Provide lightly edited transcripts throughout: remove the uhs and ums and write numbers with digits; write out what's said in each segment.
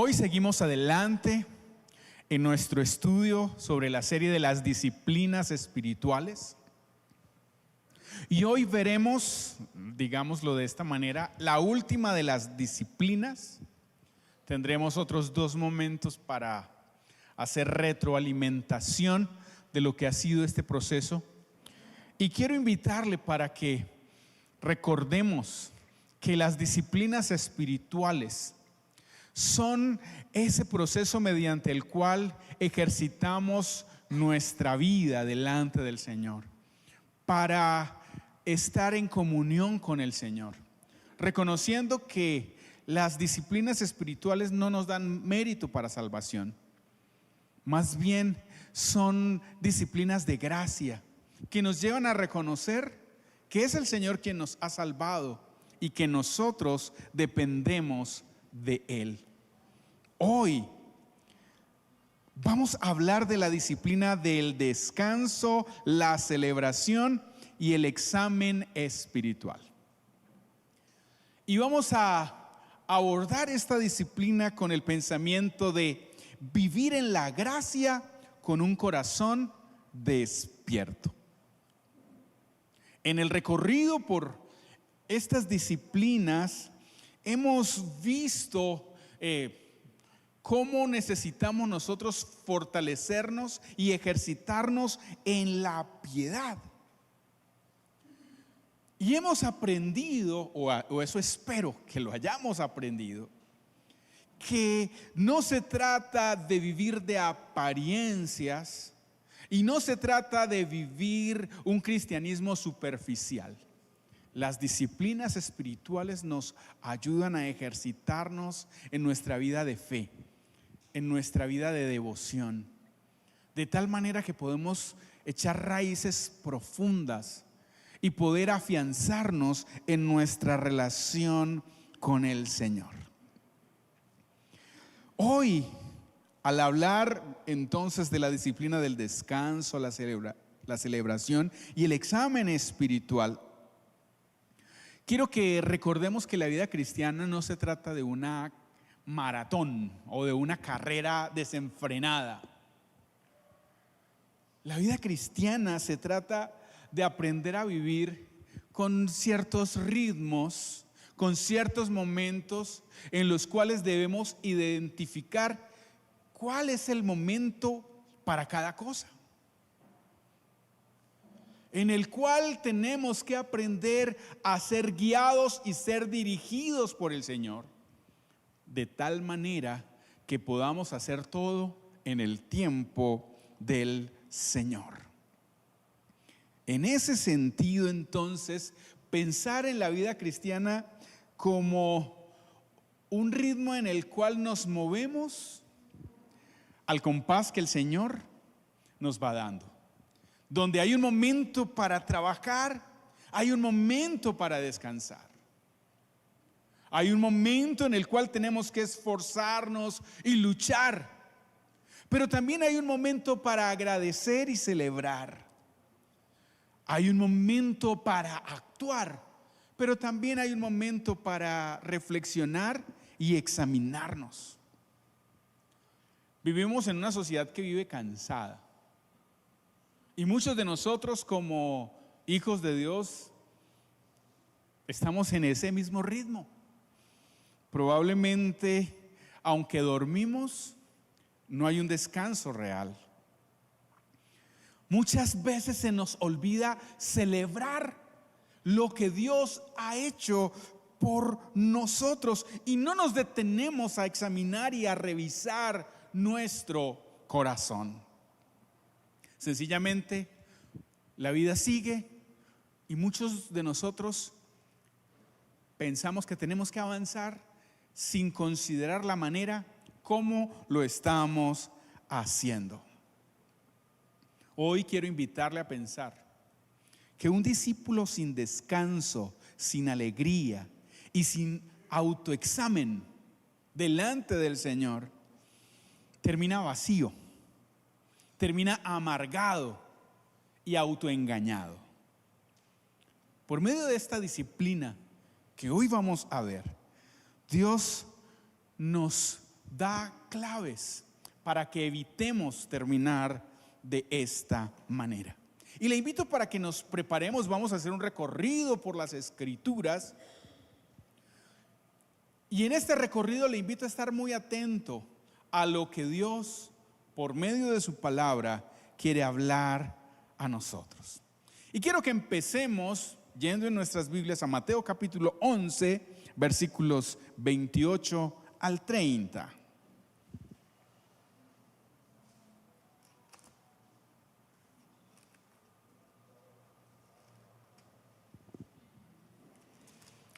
Hoy seguimos adelante en nuestro estudio sobre la serie de las disciplinas espirituales. Y hoy veremos, digámoslo de esta manera, la última de las disciplinas. Tendremos otros 2 momentos para hacer retroalimentación de lo que ha sido este proceso. Y quiero invitarle para que recordemos que las disciplinas espirituales son ese proceso mediante el cual ejercitamos nuestra vida delante del Señor para estar en comunión con el Señor, reconociendo que las disciplinas espirituales no nos dan mérito para salvación, más bien son disciplinas de gracia que nos llevan a reconocer que es el Señor quien nos ha salvado y que nosotros dependemos de Él. Hoy vamos a hablar de la disciplina del descanso, la celebración y el examen espiritual. Y vamos a abordar esta disciplina con el pensamiento de vivir en la gracia con un corazón despierto. En el recorrido por estas disciplinas hemos visto cómo necesitamos nosotros fortalecernos y ejercitarnos en la piedad. Y hemos aprendido, o eso espero que lo hayamos aprendido, que no se trata de vivir de apariencias y no se trata de vivir un cristianismo superficial. Las disciplinas espirituales nos ayudan a ejercitarnos en nuestra vida de fe, en nuestra vida de devoción, de tal manera que podemos echar raíces profundas y poder afianzarnos en nuestra relación con el Señor. Hoy, al hablar entonces de la disciplina del descanso, la celebración y el examen espiritual, quiero que recordemos que la vida cristiana no se trata de una maratón o de una carrera desenfrenada. La vida cristiana se trata de aprender a vivir con ciertos ritmos, con ciertos momentos en los cuales debemos identificar cuál es el momento para cada cosa, en el cual tenemos que aprender a ser guiados y ser dirigidos por el Señor, de tal manera que podamos hacer todo en el tiempo del Señor. En ese sentido, entonces, pensar en la vida cristiana como un ritmo en el cual nos movemos al compás que el Señor nos va dando. Donde hay un momento para trabajar, hay un momento para descansar. Hay un momento en el cual tenemos que esforzarnos y luchar. Pero también hay un momento para agradecer y celebrar. Hay un momento para actuar, pero también hay un momento para reflexionar y examinarnos. Vivimos en una sociedad que vive cansada. Y muchos de nosotros como hijos de Dios estamos en ese mismo ritmo. Probablemente, aunque dormimos, no hay un descanso real. Muchas veces se nos olvida celebrar lo que Dios ha hecho por nosotros y no nos detenemos a examinar y a revisar nuestro corazón. Sencillamente, la vida sigue y muchos de nosotros pensamos que tenemos que avanzar sin considerar la manera como lo estamos haciendo. Hoy quiero invitarle a pensar que un discípulo sin descanso, sin alegría y sin autoexamen delante del Señor termina vacío, termina amargado y autoengañado. Por medio de esta disciplina que hoy vamos a ver, Dios nos da claves para que evitemos terminar de esta manera. Y le invito para que nos preparemos, vamos a hacer un recorrido por las Escrituras. Y en este recorrido le invito a estar muy atento a lo que Dios, por medio de su palabra, quiere hablar a nosotros. Y quiero que empecemos yendo en nuestras Biblias a Mateo capítulo 11, versículos 28 al 30.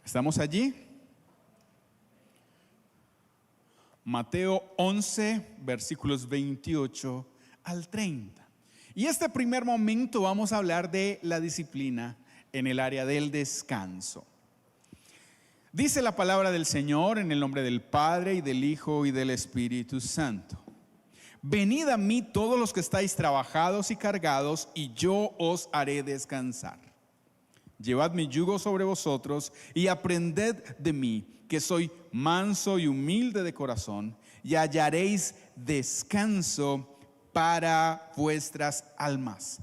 ¿Estamos allí? Mateo 11, versículos 28 al 30. Y este primer momento vamos a hablar de la disciplina en el área del descanso. Dice la palabra del Señor en el nombre del Padre y del Hijo y del Espíritu Santo. Venid a mí todos los que estáis trabajados y cargados, y yo os haré descansar. Llevad mi yugo sobre vosotros y aprended de mí, que soy manso y humilde de corazón, y hallaréis descanso para vuestras almas,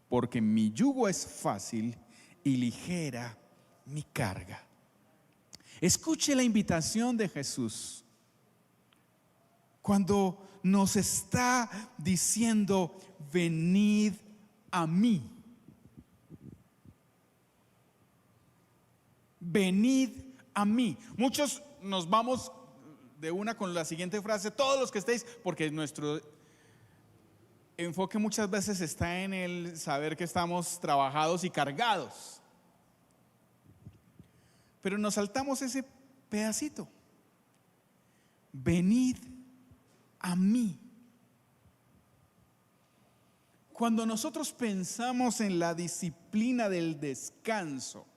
porque mi yugo es fácil y ligera mi carga. Escuche la invitación de Jesús cuando nos está diciendo: venid a mí. Venid a mí. Muchos nos vamos de una con la siguiente frase: todos los que estéis, porque nuestro enfoque muchas veces está en el saber que estamos trabajados y cargados. Pero nos saltamos ese pedacito. Venid a mí. Cuando nosotros pensamos en la disciplina del descanso,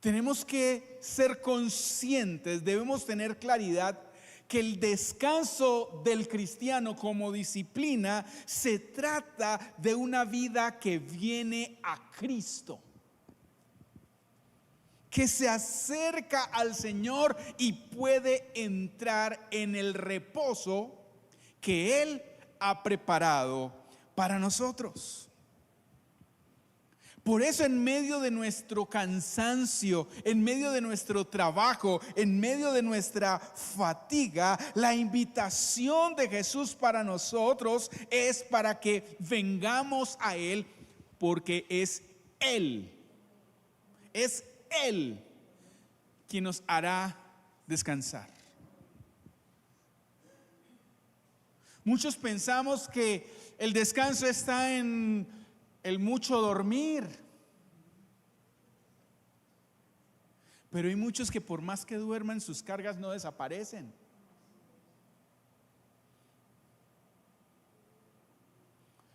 tenemos que ser conscientes, debemos tener claridad que el descanso del cristiano como disciplina se trata de una vida que viene a Cristo, que se acerca al Señor y puede entrar en el reposo que Él ha preparado para nosotros. Por eso, en medio de nuestro cansancio, en medio de nuestro trabajo, en medio de nuestra fatiga, la invitación de Jesús para nosotros es para que vengamos a Él, porque es Él quien nos hará descansar. Muchos pensamos que el descanso está en el mucho dormir, pero hay muchos que por más que duerman, sus cargas no desaparecen.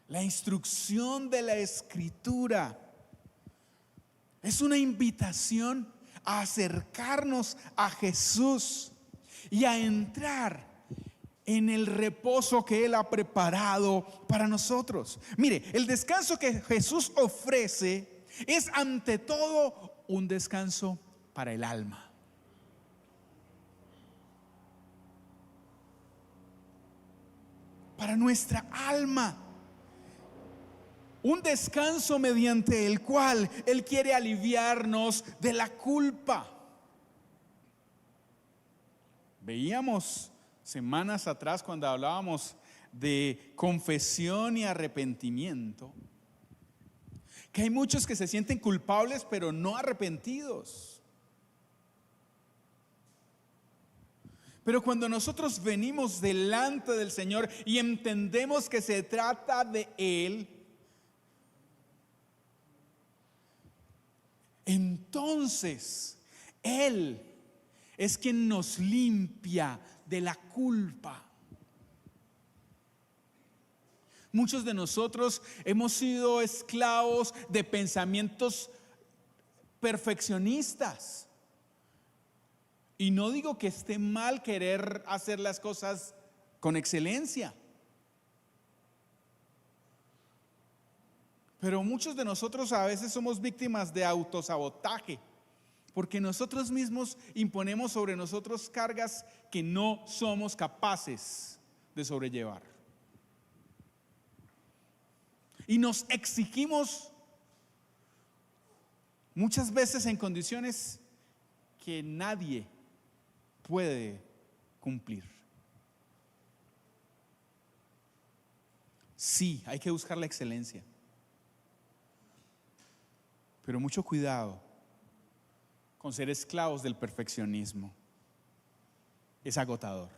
La instrucción de la Escritura es una invitación a acercarnos a Jesús y a entrar en el reposo que Él ha preparado para nosotros. Mire, el descanso que Jesús ofrece es ante todo un descanso para el alma. Para nuestra alma. Un descanso mediante el cual Él quiere aliviarnos de la culpa. Veíamos semanas atrás, cuando hablábamos de confesión y arrepentimiento, que hay muchos que se sienten culpables pero no arrepentidos. Pero cuando nosotros venimos delante del Señor y entendemos que se trata de Él, entonces Él es quien nos limpia de la culpa. Muchos de nosotros hemos sido esclavos de pensamientos perfeccionistas. Y no digo que esté mal querer hacer las cosas con excelencia, pero muchos de nosotros a veces somos víctimas de autosabotaje, Porque nosotros mismos imponemos sobre nosotros cargas que no somos capaces de sobrellevar. Y nos exigimos muchas veces en condiciones que nadie puede cumplir. Sí, hay que buscar la excelencia, pero mucho cuidado con ser esclavos del perfeccionismo. Es agotador.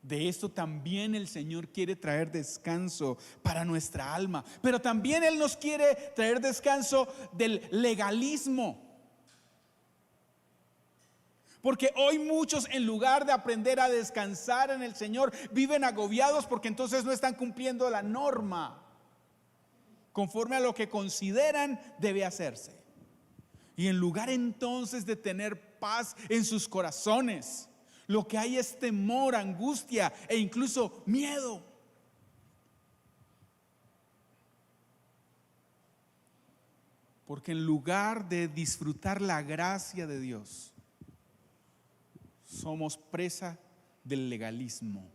De esto también el Señor quiere traer descanso para nuestra alma, pero también Él nos quiere traer descanso del legalismo. Porque hoy muchos, en lugar de aprender a descansar en el Señor, viven agobiados porque entonces no están cumpliendo la norma conforme a lo que consideran debe hacerse. Y en lugar entonces de tener paz en sus corazones, lo que hay es temor, angustia e incluso miedo. Porque en lugar de disfrutar la gracia de Dios, somos presa del legalismo.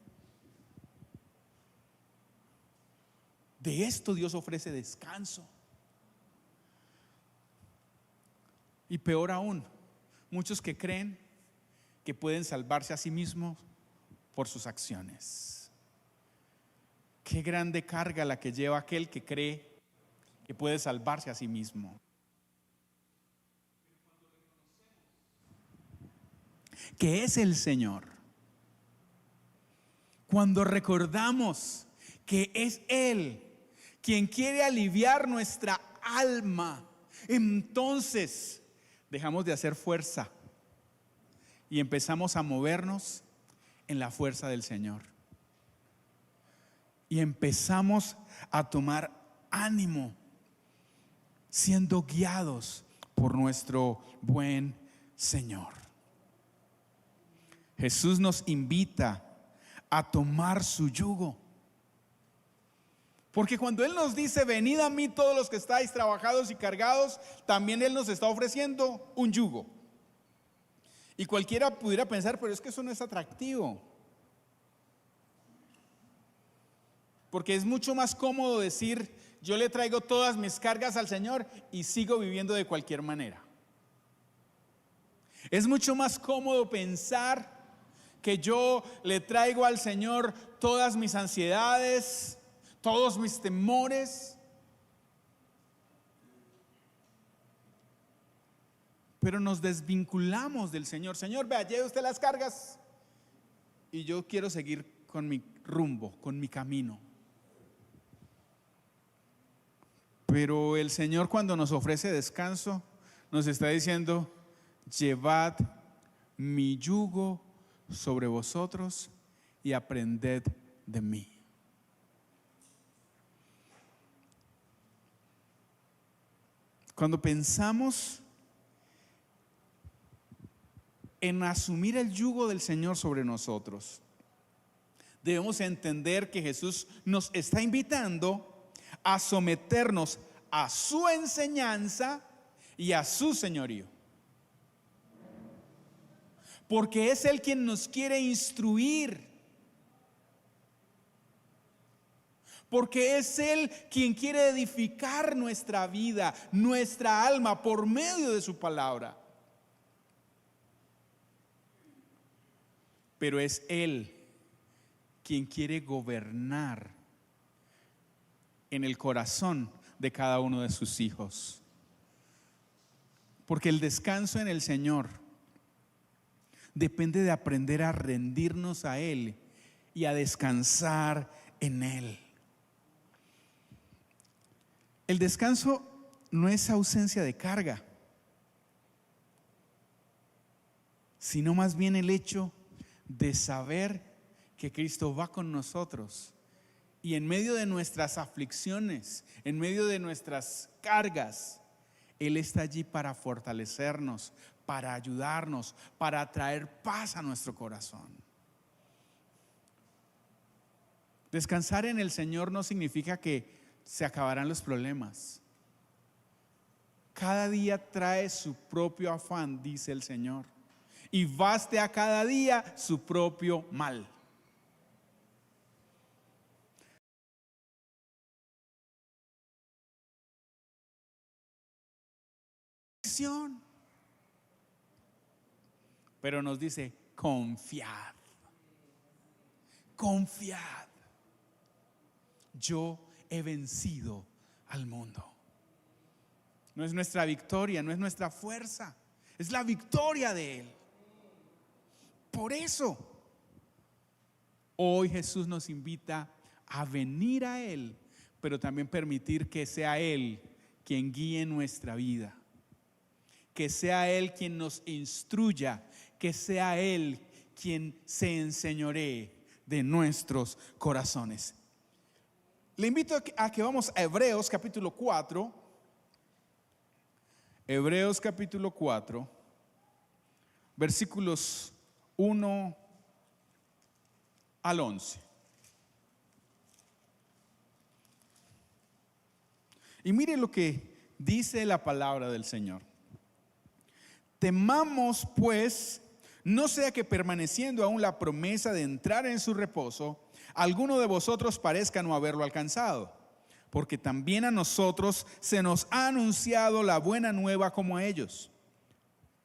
De esto Dios ofrece descanso. Y peor aún, muchos que creen que pueden salvarse a sí mismos por sus acciones. Qué grande carga la que lleva aquel que cree que puede salvarse a sí mismo. Que es el Señor. Cuando recordamos que es Él quien quiere aliviar nuestra alma, entonces dejamos de hacer fuerza y empezamos a movernos en la fuerza del Señor. Y empezamos a tomar ánimo, siendo guiados por nuestro buen Señor. Jesús nos invita a tomar su yugo. Porque cuando Él nos dice, venid a mí todos los que estáis trabajados y cargados, también Él nos está ofreciendo un yugo. Y cualquiera pudiera pensar, pero es que eso no es atractivo. Porque es mucho más cómodo decir, yo le traigo todas mis cargas al Señor y sigo viviendo de cualquier manera. Es mucho más cómodo pensar que yo le traigo al Señor todas mis ansiedades, todos mis temores. Pero nos desvinculamos del Señor. Señor, vea, lleve usted las cargas y yo quiero seguir con mi rumbo, con mi camino. Pero el Señor, cuando nos ofrece descanso, nos está diciendo, llevad mi yugo sobre vosotros y aprended de mí. Cuando pensamos en asumir el yugo del Señor sobre nosotros, debemos entender que Jesús nos está invitando a someternos a su enseñanza y a su señorío. Porque es Él quien nos quiere instruir. Porque es Él quien quiere edificar nuestra vida, nuestra alma, por medio de su palabra. Pero es Él quien quiere gobernar en el corazón de cada uno de sus hijos. Porque el descanso en el Señor depende de aprender a rendirnos a Él y a descansar en Él. El descanso no es ausencia de carga, sino más bien el hecho de saber que Cristo va con nosotros y en medio de nuestras aflicciones, en medio de nuestras cargas, Él está allí para fortalecernos, para ayudarnos, para traer paz a nuestro corazón. Descansar en el Señor no significa que se acabarán los problemas. Cada día trae su propio afán, dice el Señor, y baste a cada día su propio mal. Pero nos dice, confiad, confiad. Yo he vencido al mundo. No es nuestra victoria, no es nuestra fuerza, es la victoria de Él. Por eso, hoy Jesús nos invita a venir a Él, pero también permitir que sea Él quien guíe nuestra vida, que sea Él quien nos instruya, que sea Él quien se enseñoree de nuestros corazones. Le invito a que vamos a Hebreos capítulo 4. Hebreos capítulo 4, versículos 1 al 11. Y mire lo que dice la palabra del Señor. Temamos pues, no sea que permaneciendo aún la promesa de entrar en su reposo, alguno de vosotros parezca no haberlo alcanzado. Porque también a nosotros se nos ha anunciado la buena nueva como a ellos.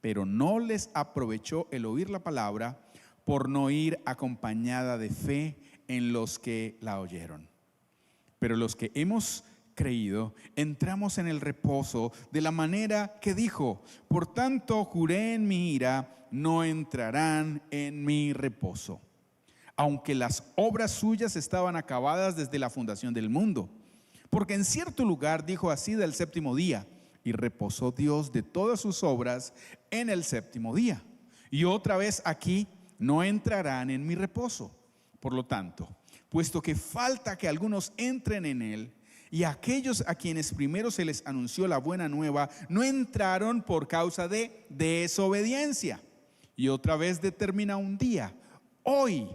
Pero no les aprovechó el oír la palabra por no ir acompañada de fe en los que la oyeron. Pero los que hemos creído, entramos en el reposo de la manera que dijo: por tanto juré en mi ira, no entrarán en mi reposo. Aunque las obras suyas estaban acabadas desde la fundación del mundo. Porque en cierto lugar dijo así del séptimo día, y reposó Dios de todas sus obras en el séptimo día. Y otra vez aquí, no entrarán en mi reposo. Por lo tanto, puesto que falta que algunos entren en él, y aquellos a quienes primero se les anunció la buena nueva, no entraron por causa de desobediencia. Y otra vez determina un día, hoy,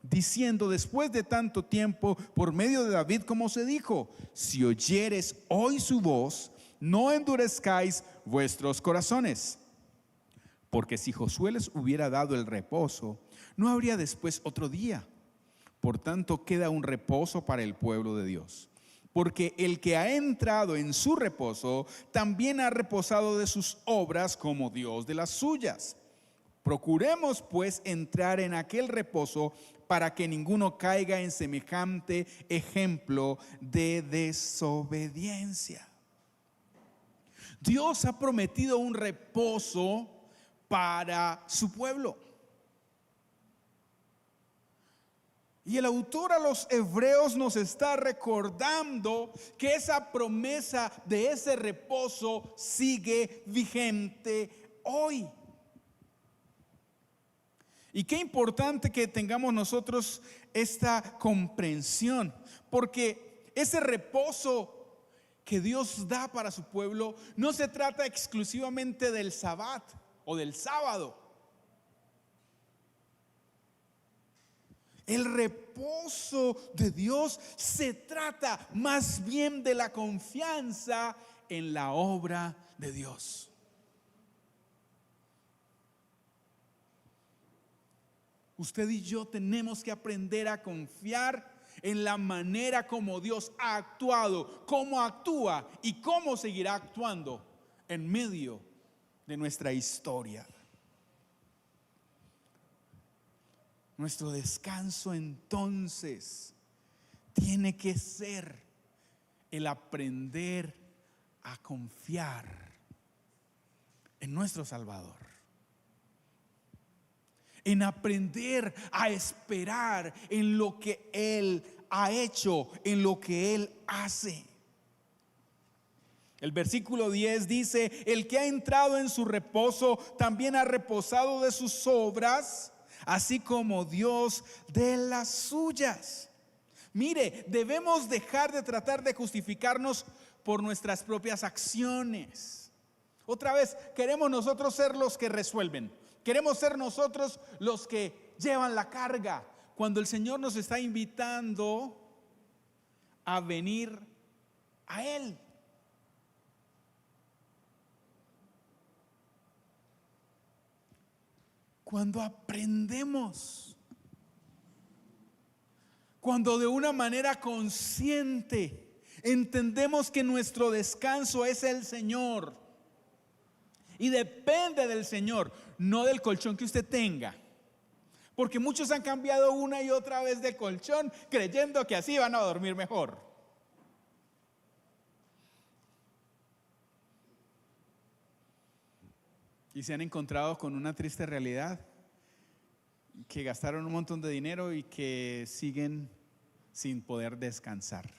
diciendo después de tanto tiempo por medio de David, como se dijo: si oyeres hoy su voz, no endurezcáis vuestros corazones. Porque si Josué les hubiera dado el reposo, no habría después otro día. Por tanto queda un reposo para el pueblo de Dios. Porque el que ha entrado en su reposo también ha reposado de sus obras como Dios de las suyas. Procuremos pues entrar en aquel reposo para que ninguno caiga en semejante ejemplo de desobediencia. Dios ha prometido un reposo para su pueblo. Y el autor a los hebreos nos está recordando que esa promesa de ese reposo sigue vigente hoy. Y qué importante que tengamos nosotros esta comprensión, porque ese reposo que Dios da para su pueblo no se trata exclusivamente del Sabbat o del sábado. El reposo de Dios se trata más bien de la confianza en la obra de Dios. Usted y yo tenemos que aprender a confiar en la manera como Dios ha actuado, cómo actúa y cómo seguirá actuando en medio de nuestra historia. Nuestro descanso entonces tiene que ser el aprender a confiar en nuestro Salvador. En aprender a esperar en lo que Él ha hecho, en lo que Él hace. El versículo 10 dice: el que ha entrado en su reposo también ha reposado de sus obras, así como Dios de las suyas. Mire, debemos dejar de tratar de justificarnos por nuestras propias acciones. Otra vez, queremos nosotros ser los que resuelven. Queremos ser nosotros los que llevan la carga, cuando el Señor nos está invitando a venir a Él. Cuando aprendemos, cuando de una manera consciente entendemos que nuestro descanso es el Señor y depende del Señor, no del colchón que usted tenga. Porque muchos han cambiado una y otra vez de colchón creyendo que así van a dormir mejor. Y se han encontrado con una triste realidad, que gastaron un montón de dinero y que siguen sin poder descansar.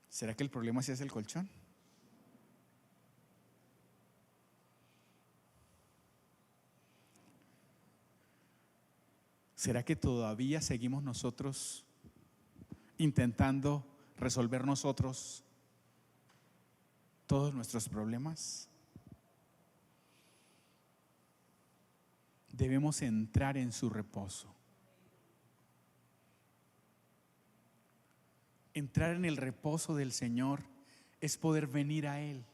¿Será que el problema sí es el colchón? ¿Será que todavía seguimos nosotros intentando resolver nosotros todos nuestros problemas? Debemos entrar en su reposo. Entrar en el reposo del Señor es poder venir a Él.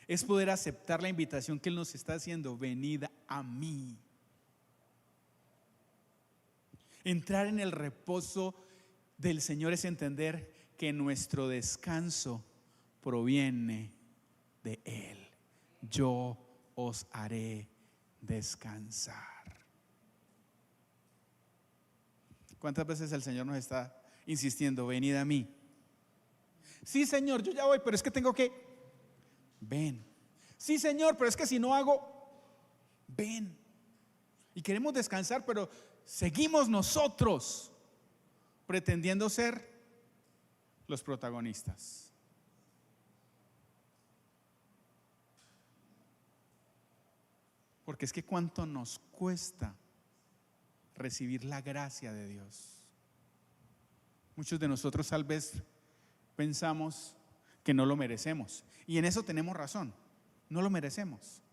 Es poder aceptar la invitación que Él nos está haciendo: venid a mí. Entrar en el reposo del Señor es entender que nuestro descanso proviene de Él. Yo os haré descansar. ¿Cuántas veces el Señor nos está insistiendo: venid a mí? Sí, Señor, yo ya voy, pero es que tengo que. Ven. Sí, Señor, pero es que si no hago. Ven. Y queremos descansar, pero seguimos nosotros pretendiendo ser los protagonistas. Porque es que cuánto nos cuesta recibir la gracia de Dios. Muchos de nosotros tal vez pensamos que no lo merecemos, y en eso tenemos razón, no lo merecemos.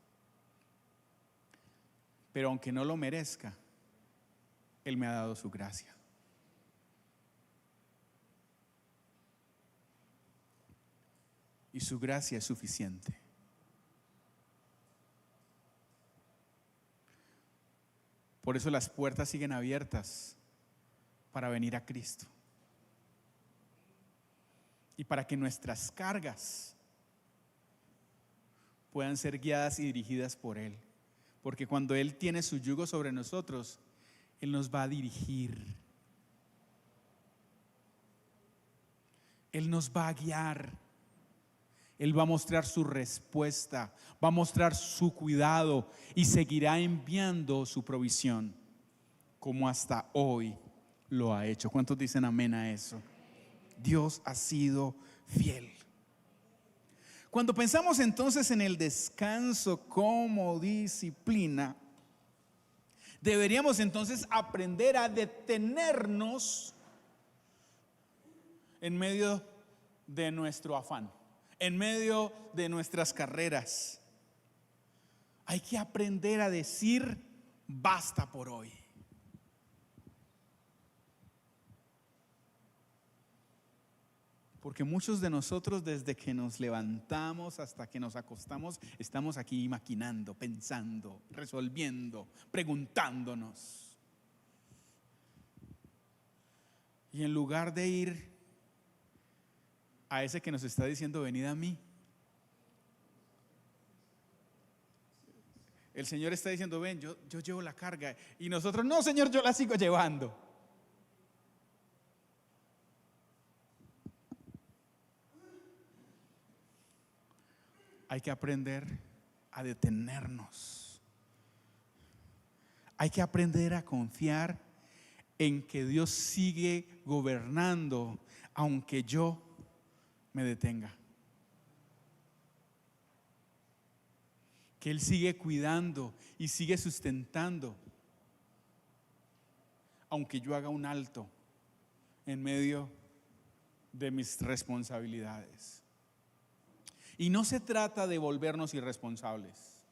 Pero aunque no lo merezca, Él me ha dado su gracia. Y su gracia es suficiente. Por eso las puertas siguen abiertas para venir a Cristo. Y para que nuestras cargas puedan ser guiadas y dirigidas por Él. Porque cuando Él tiene su yugo sobre nosotros, Él nos va a dirigir. Él nos va a guiar. Él va a mostrar su respuesta, va a mostrar su cuidado y seguirá enviando su provisión, como hasta hoy lo ha hecho. ¿Cuántos dicen amén a eso? Dios ha sido fiel. Cuando pensamos entonces en el descanso como disciplina, deberíamos entonces aprender a detenernos en medio de nuestro afán, en medio de nuestras carreras. Hay que aprender a decir basta por hoy. Porque muchos de nosotros, desde que nos levantamos hasta que nos acostamos, estamos aquí maquinando, pensando, resolviendo, preguntándonos. Y en lugar de ir a ese que nos está diciendo venid a mí, el Señor está diciendo ven, yo llevo la carga. Y nosotros no, Señor, yo la sigo llevando. Hay que aprender a detenernos. Hay que aprender a confiar en que Dios sigue gobernando, aunque yo me detenga. Que Él sigue cuidando y sigue sustentando, aunque yo haga un alto en medio de mis responsabilidades. Y no se trata de volvernos irresponsables.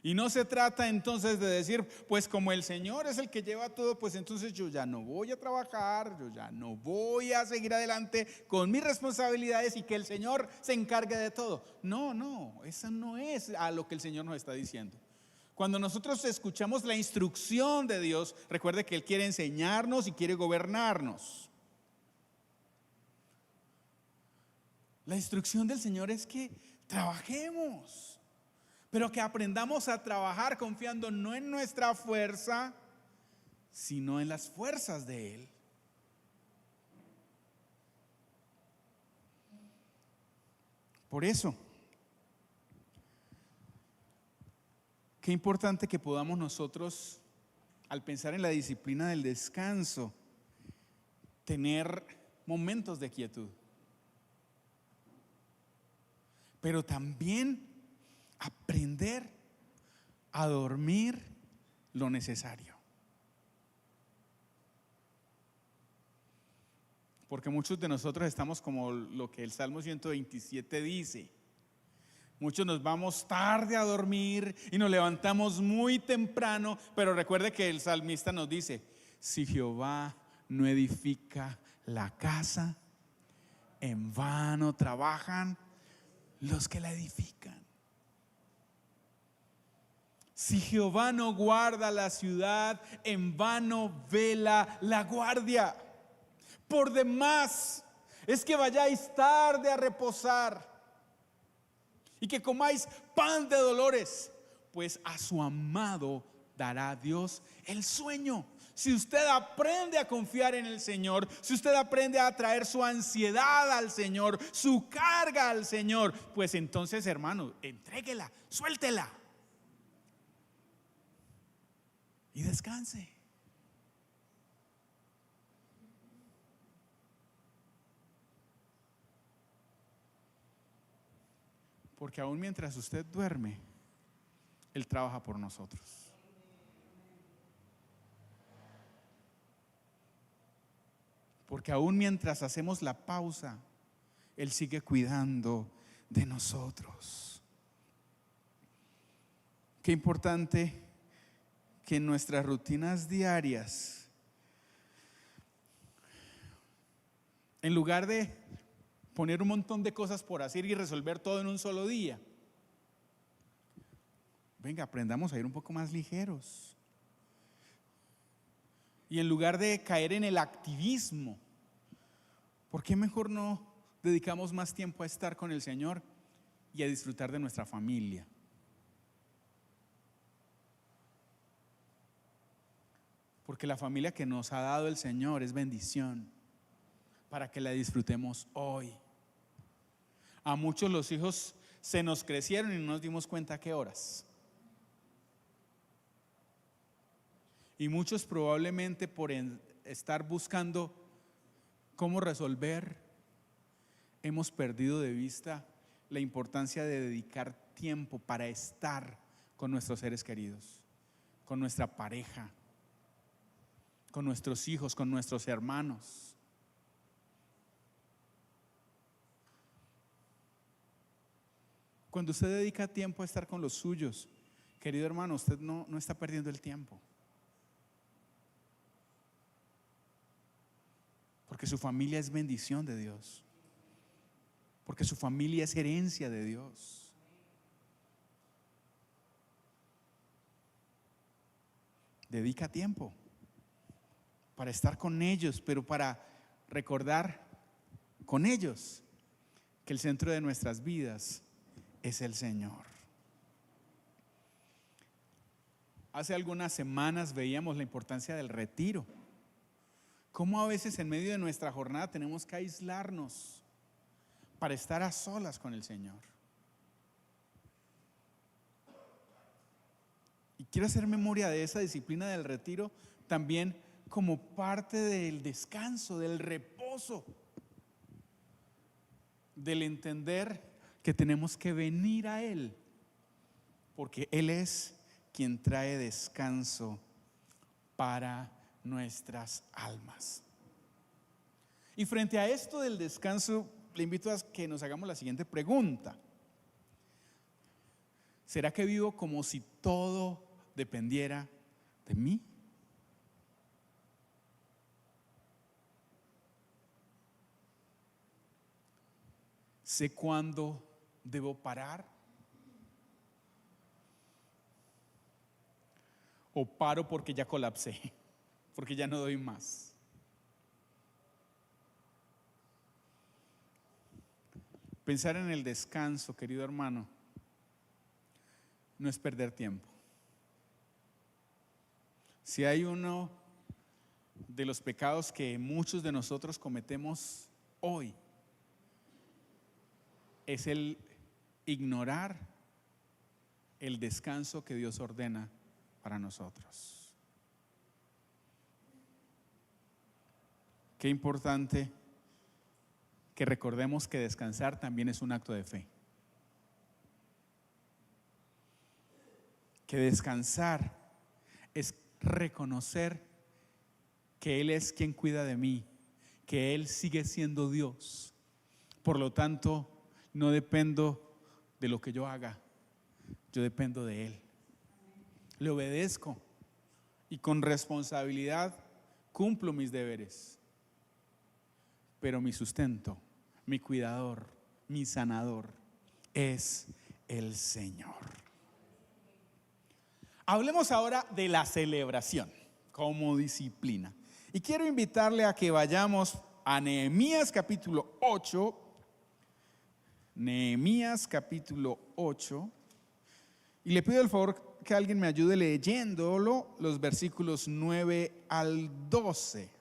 Y no se trata entonces de decir, pues como el Señor es el que lleva todo, pues entonces yo ya no voy a trabajar, yo ya no voy a seguir adelante con mis responsabilidades y que el Señor se encargue de todo. No, no, eso no es a lo que el Señor nos está diciendo. Cuando nosotros escuchamos la instrucción de Dios, recuerde que Él quiere enseñarnos y quiere gobernarnos. La instrucción del Señor es que trabajemos, pero que aprendamos a trabajar confiando no en nuestra fuerza, sino en las fuerzas de Él. Por eso, qué importante que podamos nosotros, al pensar en la disciplina del descanso, tener momentos de quietud, pero también aprender a dormir lo necesario. Porque muchos de nosotros estamos como lo que el Salmo 127 dice. Muchos nos vamos tarde a dormir y nos levantamos muy temprano, pero recuerde que el salmista nos dice, si Jehová no edifica la casa, en vano trabajan los que la edifican. Si Jehová no guarda la ciudad, en vano vela la guardia. Por demás es que vayáis tarde a reposar y que comáis pan de dolores, pues a su amado dará Dios el sueño. Si usted aprende a confiar en el Señor, si usted aprende a traer su ansiedad al Señor, su carga al Señor, pues entonces, hermano, entréguela, suéltela y descanse. Porque aún mientras usted duerme, Él trabaja por nosotros. Porque aún mientras hacemos la pausa, Él sigue cuidando de nosotros. Qué importante que en nuestras rutinas diarias, en lugar de poner un montón de cosas por hacer y resolver todo en un solo día, venga, aprendamos a ir un poco más ligeros. Y en lugar de caer en el activismo, ¿por qué mejor no dedicamos más tiempo a estar con el Señor y a disfrutar de nuestra familia? Porque la familia que nos ha dado el Señor es bendición para que la disfrutemos hoy. A muchos los hijos se nos crecieron y no nos dimos cuenta a qué horas. Y muchos probablemente por estar buscando cómo resolver, hemos perdido de vista la importancia de dedicar tiempo para estar con nuestros seres queridos, con nuestra pareja, con nuestros hijos, con nuestros hermanos. Cuando usted dedica tiempo a estar con los suyos, querido hermano, usted no está perdiendo el tiempo. Porque su familia es bendición de Dios. Porque su familia es herencia de Dios. Dedica tiempo para estar con ellos, pero para recordar con ellos que el centro de nuestras vidas es el Señor. Hace algunas semanas veíamos la importancia del retiro. Cómo a veces en medio de nuestra jornada tenemos que aislarnos para estar a solas con el Señor. Y quiero hacer memoria de esa disciplina del retiro también como parte del descanso, del reposo, del entender que tenemos que venir a Él, porque Él es quien trae descanso para nuestras almas. Y frente a esto del descanso, le invito a que nos hagamos la siguiente pregunta. ¿Será que vivo como si todo dependiera de mí? ¿Sé cuándo debo parar? ¿O paro porque ya colapsé? Porque ya no doy más. Pensar en el descanso, querido hermano, no es perder tiempo. Si hay uno de los pecados que muchos de nosotros cometemos hoy, es el ignorar el descanso que Dios ordena para nosotros. Qué importante que recordemos que descansar también es un acto de fe. Que descansar es reconocer que Él es quien cuida de mí, que Él sigue siendo Dios. Por lo tanto, no dependo de lo que yo haga, yo dependo de Él. Le obedezco y con responsabilidad cumplo mis deberes. Pero mi sustento, mi cuidador, mi sanador es el Señor. Hablemos ahora de la celebración como disciplina. Y quiero invitarle a que vayamos a Nehemías capítulo 8. Nehemías capítulo 8. Y le pido el favor que alguien me ayude leyéndolo, los versículos 9 al 12.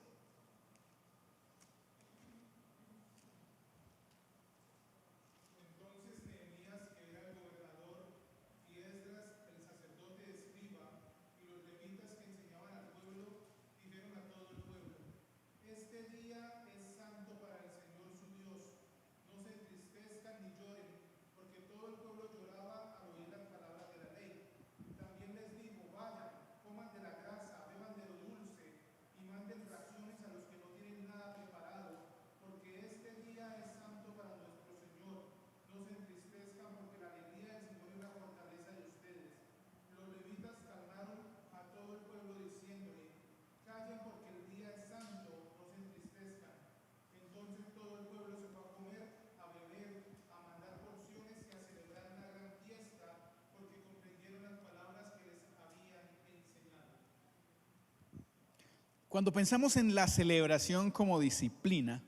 Cuando pensamos en la celebración como disciplina,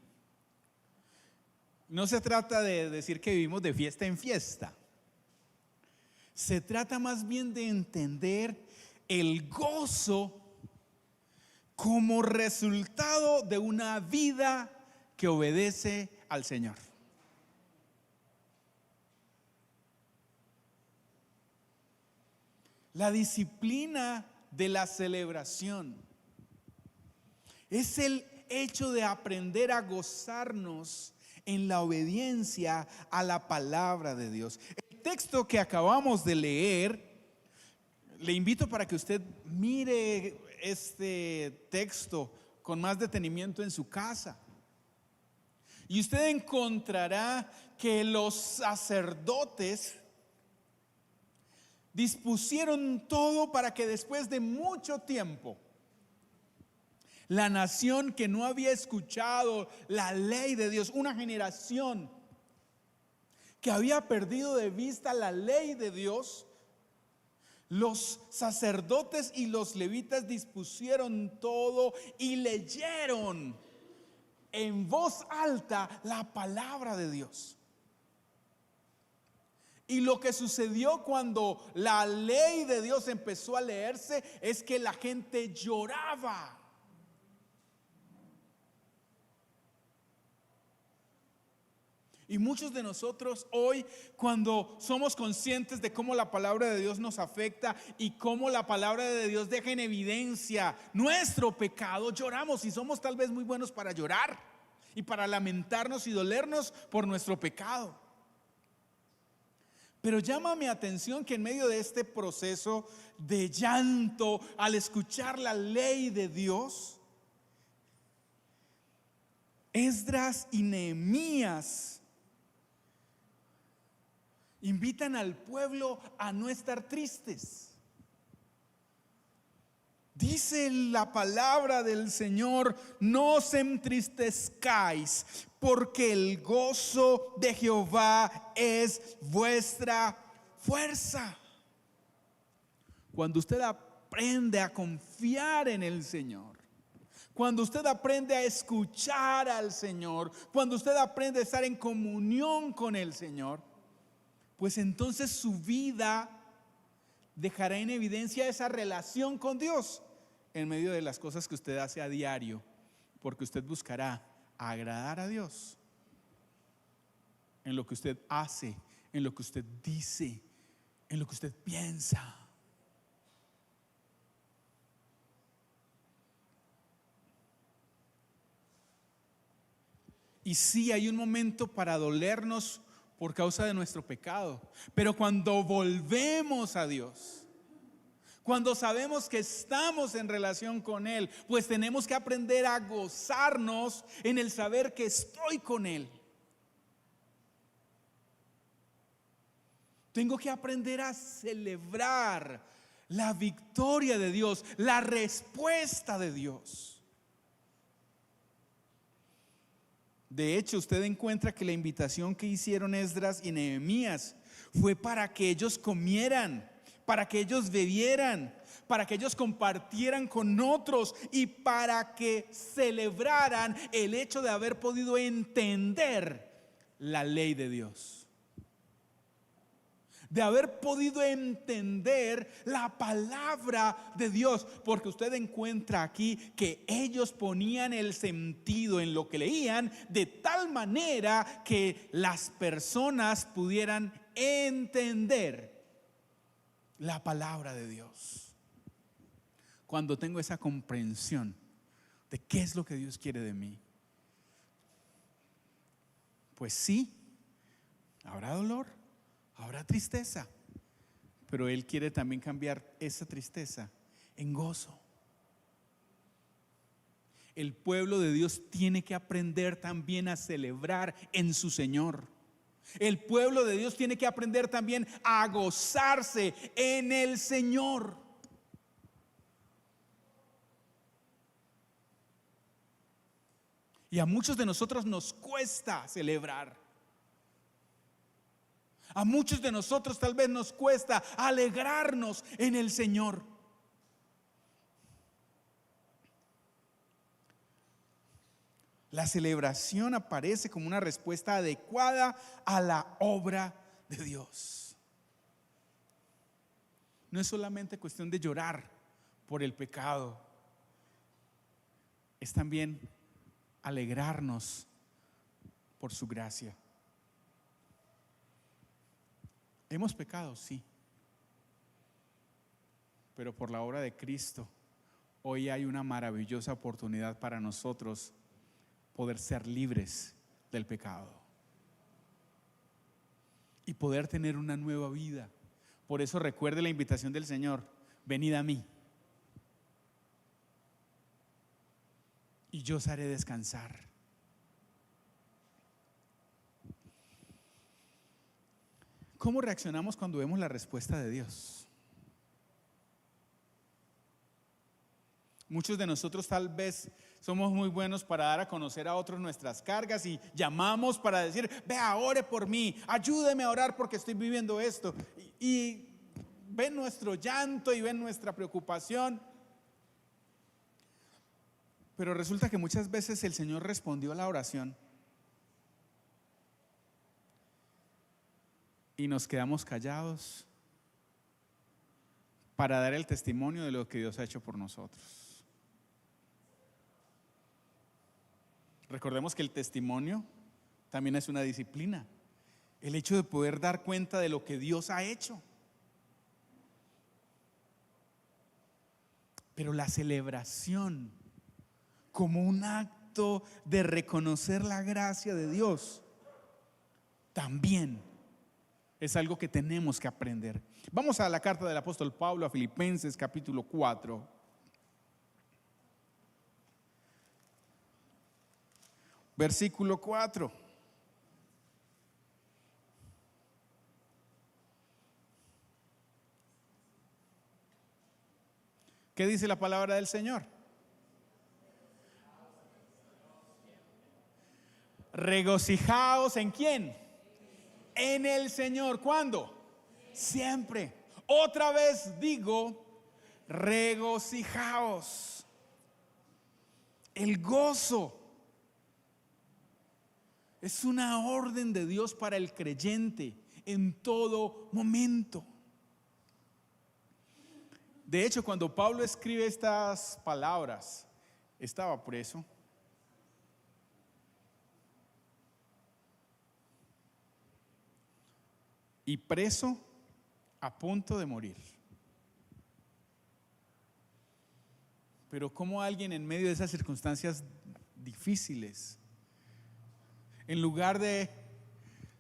no se trata de decir que vivimos de fiesta en fiesta. Se trata más bien de entender el gozo como resultado de una vida que obedece al Señor. La disciplina de la celebración es el hecho de aprender a gozarnos en la obediencia a la palabra de Dios. El texto que acabamos de leer, le invito para que usted mire este texto con más detenimiento en su casa. Y usted encontrará que los sacerdotes dispusieron todo para que después de mucho tiempo la nación que no había escuchado la ley de Dios, una generación que había perdido de vista la ley de Dios, los sacerdotes y los levitas dispusieron todo y leyeron en voz alta la palabra de Dios. Y lo que sucedió cuando la ley de Dios empezó a leerse es que la gente lloraba. Y muchos de nosotros hoy, cuando somos conscientes de cómo la palabra de Dios nos afecta y cómo la palabra de Dios deja en evidencia nuestro pecado, lloramos y somos tal vez muy buenos para llorar y para lamentarnos y dolernos por nuestro pecado. Pero llama mi atención que en medio de este proceso de llanto, al escuchar la ley de Dios, Esdras y Nehemías Invitan al pueblo a no estar tristes. Dice la palabra del Señor: no os entristezcáis, porque el gozo de Jehová es vuestra fuerza. Cuando usted aprende a confiar en el Señor, cuando usted aprende a escuchar al Señor, cuando usted aprende a estar en comunión con el Señor, pues entonces su vida dejará en evidencia esa relación con Dios en medio de las cosas que usted hace a diario, porque usted buscará agradar a Dios en lo que usted hace, en lo que usted dice, en lo que usted piensa. Y sí, hay un momento para dolernos por causa de nuestro pecado, pero cuando volvemos a Dios, cuando sabemos que estamos en relación con Él, pues tenemos que aprender a gozarnos en el saber que estoy con Él. Tengo que aprender a celebrar la victoria de Dios, la respuesta de Dios. De hecho, usted encuentra que la invitación que hicieron Esdras y Nehemías fue para que ellos comieran, para que ellos bebieran, para que ellos compartieran con otros y para que celebraran el hecho de haber podido entender la ley de Dios, de haber podido entender la palabra de Dios, porque usted encuentra aquí que ellos ponían el sentido en lo que leían de tal manera que las personas pudieran entender la palabra de Dios. Cuando tengo esa comprensión de qué es lo que Dios quiere de mí, pues sí, habrá dolor, habrá tristeza, pero Él quiere también cambiar esa tristeza en gozo. El pueblo de Dios tiene que aprender también a celebrar en su Señor. El pueblo de Dios tiene que aprender también a gozarse en el Señor. Y a muchos de nosotros nos cuesta celebrar. A muchos de nosotros tal vez nos cuesta alegrarnos en el Señor. La celebración aparece como una respuesta adecuada a la obra de Dios. No es solamente cuestión de llorar por el pecado, es también alegrarnos por su gracia. Hemos pecado, sí, pero por la obra de Cristo hoy hay una maravillosa oportunidad para nosotros poder ser libres del pecado y poder tener una nueva vida. Por eso recuerde la invitación del Señor: venid a mí y yo os haré descansar. ¿Cómo reaccionamos cuando vemos la respuesta de Dios? Muchos de nosotros tal vez somos muy buenos para dar a conocer a otros nuestras cargas y llamamos para decir: vea, ore por mí, ayúdeme a orar porque estoy viviendo esto. Y ven nuestro llanto y ven nuestra preocupación. Pero resulta que muchas veces el Señor respondió a la oración y nos quedamos callados para dar el testimonio de lo que Dios ha hecho por nosotros. Recordemos que el testimonio también es una disciplina. El hecho de poder dar cuenta de lo que Dios ha hecho. Pero la celebración como un acto de reconocer la gracia de Dios también es algo que tenemos que aprender. Vamos a la carta del apóstol Pablo a Filipenses capítulo 4. Versículo 4. ¿Qué dice la palabra del Señor? Regocijaos ¿en quién? En el Señor. ¿Cuándo? Siempre. Otra vez digo, regocijaos. El gozo es una orden de Dios para el creyente en todo momento. De hecho, cuando Pablo escribe estas palabras, estaba preso. Y preso a punto de morir. Pero ¿cómo alguien en medio de esas circunstancias difíciles, en lugar de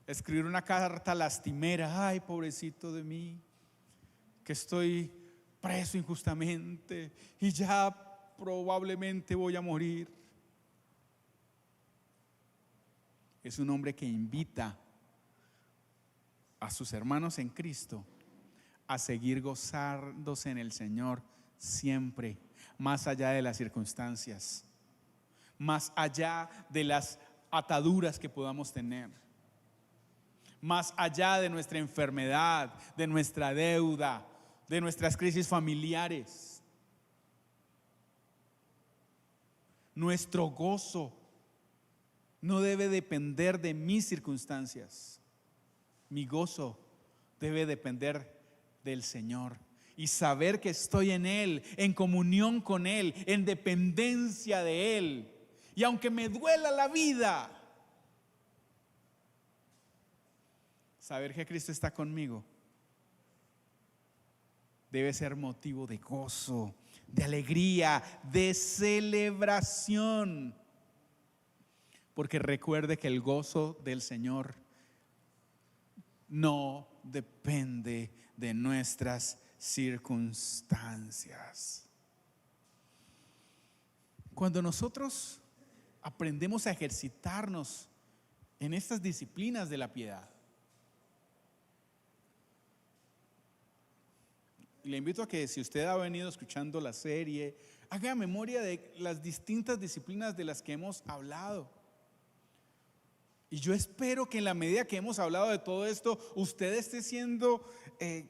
escribir una carta lastimera, ay, pobrecito de mí, que estoy preso injustamente y ya probablemente voy a morir? Es un hombre que invita a sus hermanos en Cristo a seguir gozándose en el Señor siempre, más allá de las circunstancias, más allá de las ataduras que podamos tener, más allá de nuestra enfermedad, de nuestra deuda, de nuestras crisis familiares. Nuestro gozo no debe depender de mis circunstancias. Mi gozo debe depender del Señor y saber que estoy en Él, en comunión con Él, en dependencia de Él. Y aunque me duela la vida, saber que Cristo está conmigo debe ser motivo de gozo, de alegría, de celebración. Porque recuerde que el gozo del Señor no depende de nuestras circunstancias. Cuando nosotros aprendemos a ejercitarnos en estas disciplinas de la piedad, le invito a que, si usted ha venido escuchando la serie, haga memoria de las distintas disciplinas de las que hemos hablado. Y yo espero que en la medida que hemos hablado de todo esto, usted esté siendo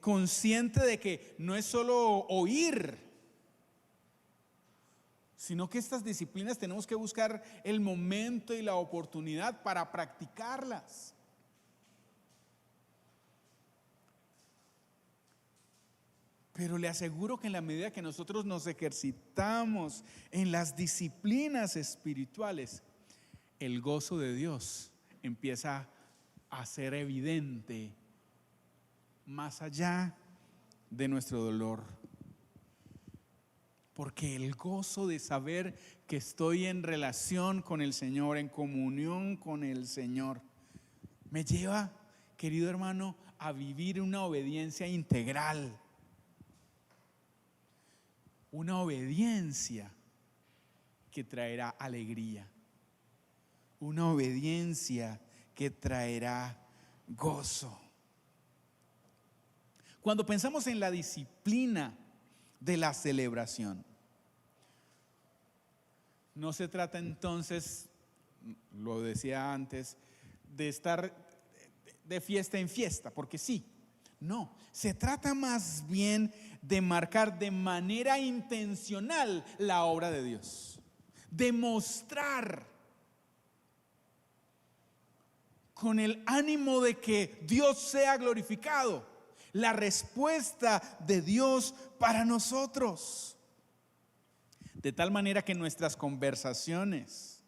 consciente de que no es solo oír, sino que estas disciplinas tenemos que buscar el momento y la oportunidad para practicarlas. Pero le aseguro que en la medida que nosotros nos ejercitamos en las disciplinas espirituales, el gozo de Dios empieza a ser evidente más allá de nuestro dolor. Porque el gozo de saber que estoy en relación con el Señor, en comunión con el Señor, me lleva, querido hermano, a vivir una obediencia integral. Una obediencia que traerá alegría. Una obediencia que traerá gozo. Cuando pensamos en la disciplina de la celebración, no se trata entonces, lo decía antes, de estar de fiesta en fiesta, porque sí. No, se trata más bien de marcar de manera intencional la obra de Dios, de mostrar con el ánimo de que Dios sea glorificado, la respuesta de Dios para nosotros. De tal manera que en nuestras conversaciones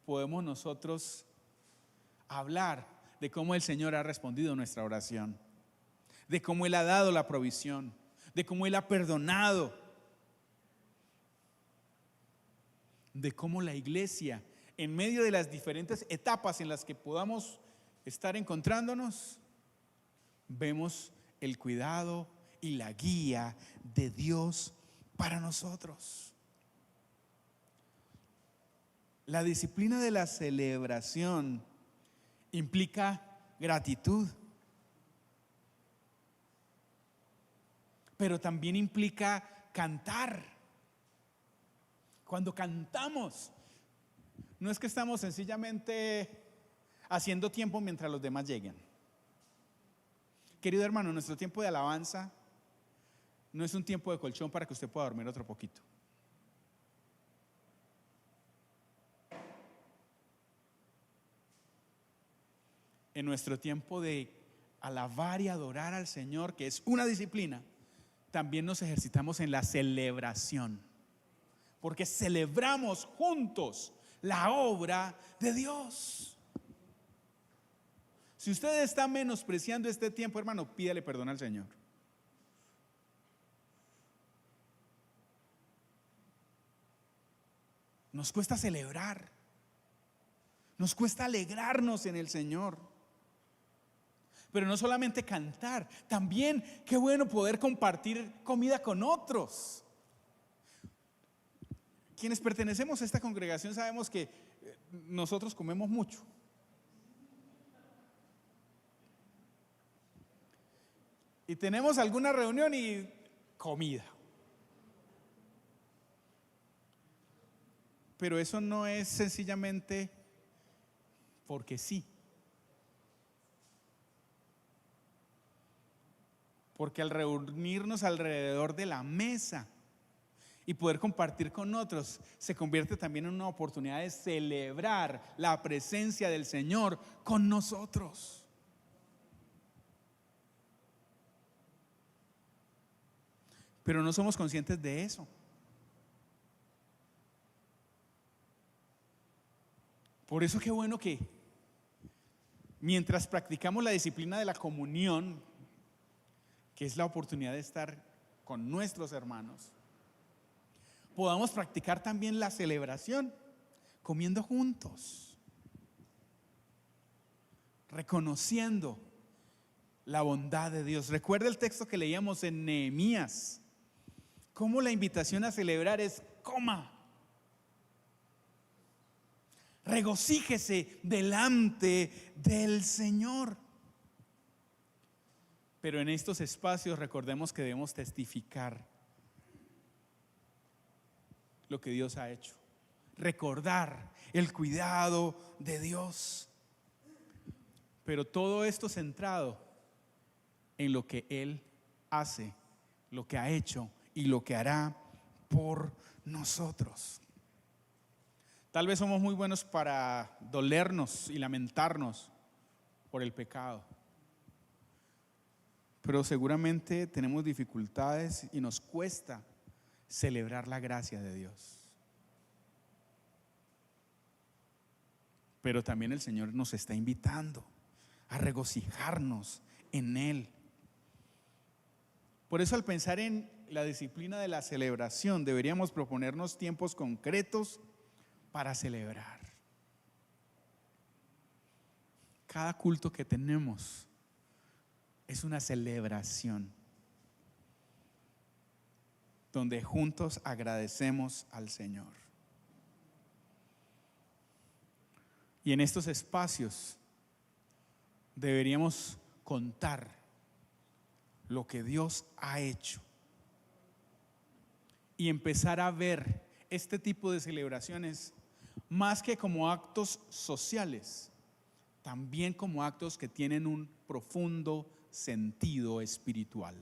podemos nosotros hablar de cómo el Señor ha respondido a nuestra oración, de cómo Él ha dado la provisión, de cómo Él ha perdonado, de cómo la iglesia, en medio de las diferentes etapas en las que podamos estar encontrándonos, vemos el cuidado y la guía de Dios para nosotros. La disciplina de la celebración implica gratitud, pero también implica cantar. Cuando cantamos, no es que estamos sencillamente haciendo tiempo mientras los demás lleguen. Querido hermano, nuestro tiempo de alabanza no es un tiempo de colchón para que usted pueda dormir otro poquito. En nuestro tiempo de alabar y adorar al Señor, que es una disciplina, también nos ejercitamos en la celebración, porque celebramos juntos la obra de Dios. Si usted está menospreciando este tiempo, hermano, pídale perdón al Señor. Nos cuesta celebrar, nos cuesta alegrarnos en el Señor. Pero no solamente cantar, también qué bueno poder compartir comida con otros. Quienes pertenecemos a esta congregación sabemos que nosotros comemos mucho. Y tenemos alguna reunión y comida. Pero eso no es sencillamente porque sí. Porque al reunirnos alrededor de la mesa y poder compartir con otros, se convierte también en una oportunidad de celebrar la presencia del Señor con nosotros. Pero no somos conscientes de eso. Por eso qué bueno que mientras practicamos la disciplina de la comunión, que es la oportunidad de estar con nuestros hermanos, podamos practicar también la celebración, comiendo juntos, reconociendo la bondad de Dios. Recuerda el texto que leíamos en Nehemías, cómo la invitación a celebrar es: coma, regocíjese delante del Señor. Pero en estos espacios recordemos que debemos testificar lo que Dios ha hecho, recordar el cuidado de Dios. Pero todo esto centrado en lo que Él hace, lo que ha hecho y lo que hará por nosotros. Tal vez somos muy buenos para dolernos y lamentarnos por el pecado, pero seguramente tenemos dificultades y nos cuesta celebrar la gracia de Dios. Pero también el Señor nos está invitando a regocijarnos en Él. Por eso, al pensar en la disciplina de la celebración, deberíamos proponernos tiempos concretos para celebrar. Cada culto que tenemos es una celebración donde juntos agradecemos al Señor. Y en estos espacios deberíamos contar lo que Dios ha hecho y empezar a ver este tipo de celebraciones más que como actos sociales, también como actos que tienen un profundo sentido espiritual.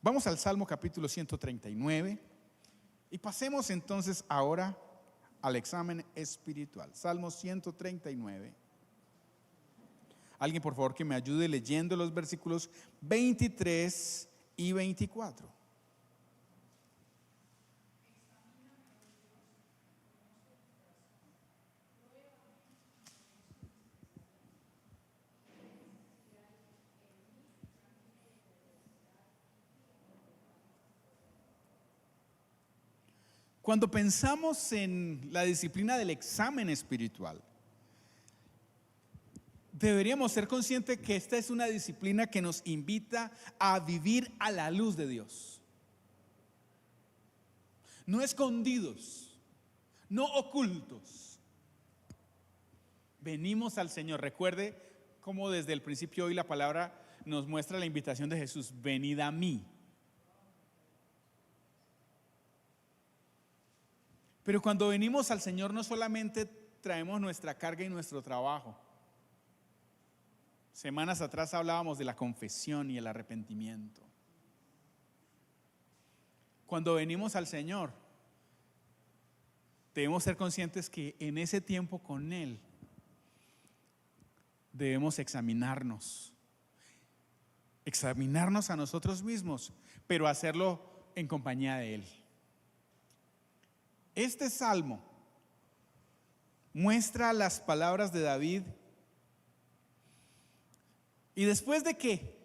Vamos al Salmo capítulo 139 y pasemos entonces ahora al examen espiritual. Salmo 139. Alguien por favor que me ayude leyendo los versículos 23 y 24. Cuando pensamos en la disciplina del examen espiritual, deberíamos ser conscientes que esta es una disciplina que nos invita a vivir a la luz de Dios. No escondidos, no ocultos. Venimos al Señor. Recuerde como desde el principio hoy la palabra nos muestra la invitación de Jesús: venid a mí. Pero cuando venimos al Señor no solamente traemos nuestra carga y nuestro trabajo. Semanas atrás hablábamos de la confesión y el arrepentimiento. Cuando venimos al Señor, debemos ser conscientes que en ese tiempo con Él debemos examinarnos a nosotros mismos, pero hacerlo en compañía de Él. Este salmo muestra las palabras de David, y después de que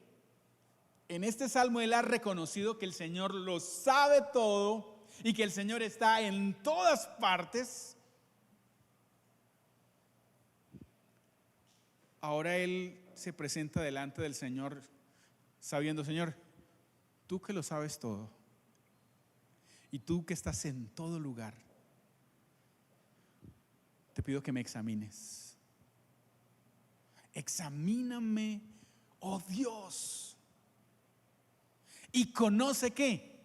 en este salmo él ha reconocido que el Señor lo sabe todo y que el Señor está en todas partes, ahora él se presenta delante del Señor sabiendo: Señor, tú que lo sabes todo y tú que estás en todo lugar, te pido que me examines. Examíname, oh Dios, y conoce ¿qué?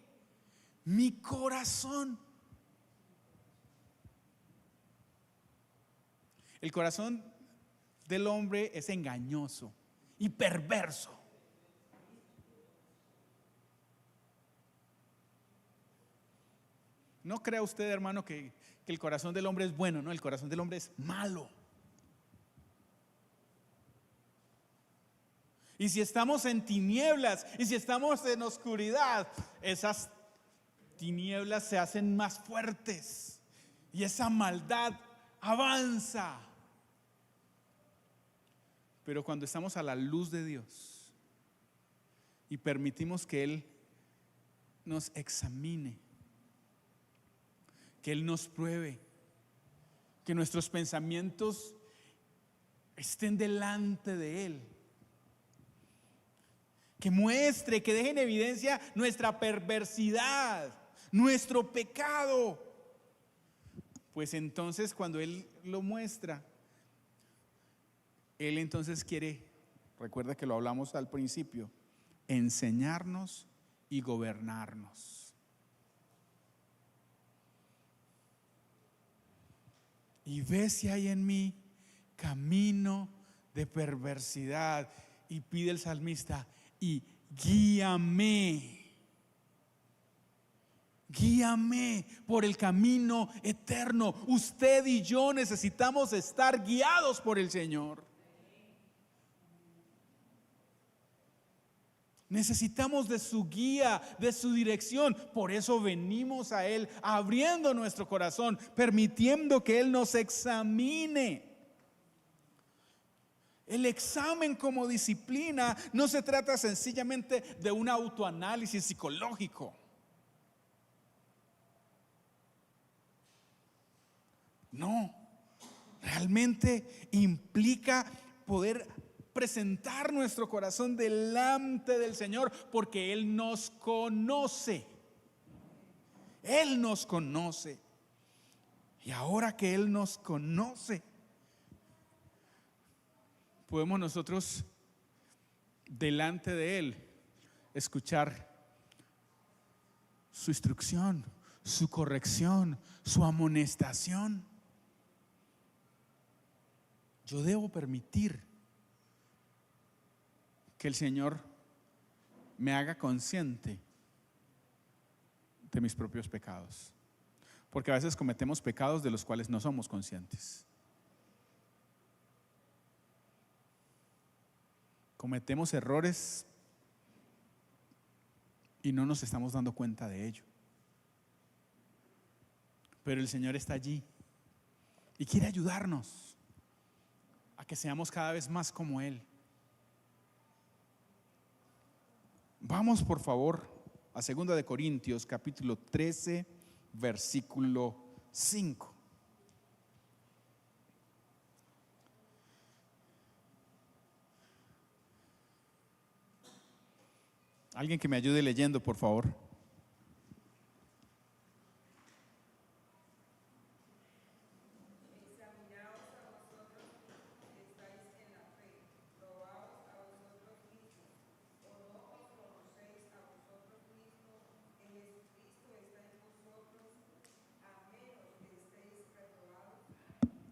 Mi corazón. El corazón del hombre es engañoso y perverso. No crea usted, hermano, que el corazón del hombre es bueno. No, el corazón del hombre es malo. Y si estamos en tinieblas, y si estamos en oscuridad, esas tinieblas se hacen más fuertes y esa maldad avanza. Pero cuando estamos a la luz de Dios y permitimos que Él nos examine, que Él nos pruebe, que nuestros pensamientos estén delante de Él, que muestre, que deje en evidencia nuestra perversidad, nuestro pecado, pues entonces cuando Él lo muestra, Él entonces quiere, recuerda que lo hablamos al principio, enseñarnos y gobernarnos. Y ve si hay en mí camino de perversidad, y pide el salmista: y guíame por el camino eterno. Usted y yo necesitamos estar guiados por el Señor. Necesitamos de su guía, de su dirección. Por eso venimos a Él, abriendo nuestro corazón, permitiendo que Él nos examine. El examen como disciplina no se trata sencillamente de un autoanálisis psicológico. No, realmente implica poder presentar nuestro corazón delante del Señor, porque Él nos conoce. Él nos conoce. Y ahora que Él nos conoce, podemos nosotros delante de Él escuchar su instrucción, su corrección, su amonestación. Yo debo permitir que el Señor me haga consciente de mis propios pecados, porque a veces cometemos pecados de los cuales no somos conscientes. Cometemos errores y no nos estamos dando cuenta de ello. Pero el Señor está allí y quiere ayudarnos a que seamos cada vez más como Él. Vamos por favor a 2 de Corintios capítulo 13, versículo 5. Alguien que me ayude leyendo, por favor.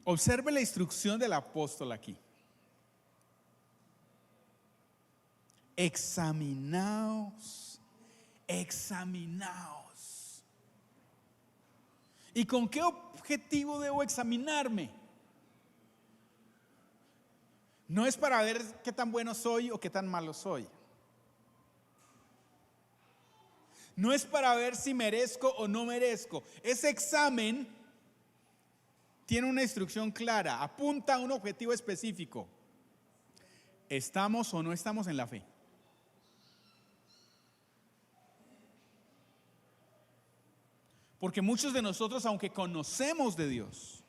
Observe la instrucción del apóstol aquí. Examinaos, examinaos. ¿Y con qué objetivo debo examinarme? No es para ver qué tan bueno soy o qué tan malo soy. No es para ver si merezco o no merezco. Ese examen tiene una instrucción clara, apunta a un objetivo específico. ¿Estamos o no estamos en la fe? Porque muchos de nosotros, aunque conocemos de Dios,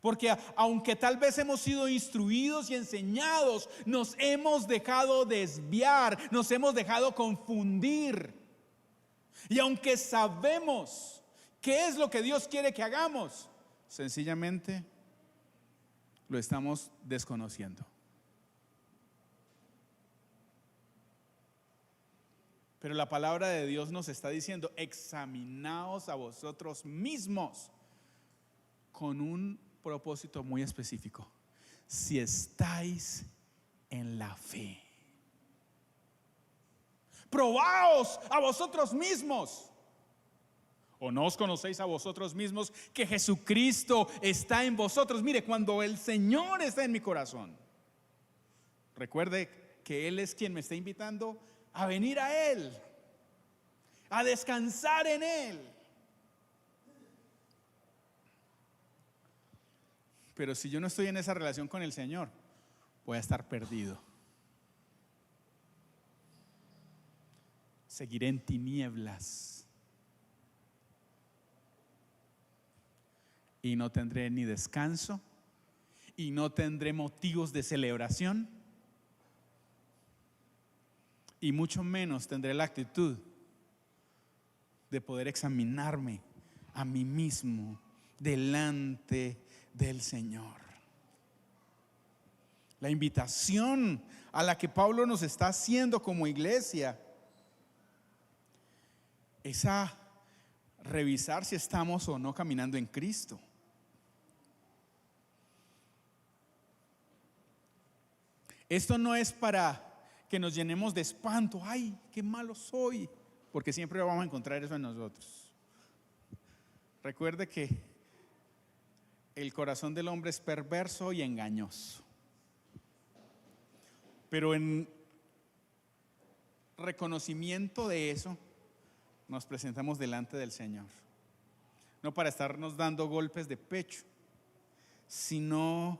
porque aunque tal vez hemos sido instruidos y enseñados, nos hemos dejado desviar, nos hemos dejado confundir. Y aunque sabemos qué es lo que Dios quiere que hagamos, sencillamente lo estamos desconociendo. Pero la palabra de Dios nos está diciendo: examinaos a vosotros mismos, con un propósito muy específico: si estáis en la fe. Probaos a vosotros mismos. ¿O no os conocéis a vosotros mismos que Jesucristo está en vosotros? Mire, cuando el Señor está en mi corazón, recuerde que Él es quien me está invitando a venir a Él, a descansar en Él. Pero si yo no estoy en esa relación con el Señor, voy a estar perdido. Seguiré en tinieblas y no tendré ni descanso y no tendré motivos de celebración, y mucho menos tendré la actitud de poder examinarme a mí mismo delante del Señor. La invitación a la que Pablo nos está haciendo como iglesia es a revisar si estamos o no caminando en Cristo. Esto no es para que nos llenemos de espanto. Ay, qué malo soy, porque siempre vamos a encontrar eso en nosotros. Recuerde que el corazón del hombre es perverso y engañoso. Pero en reconocimiento de eso, nos presentamos delante del Señor. No para estarnos dando golpes de pecho, sino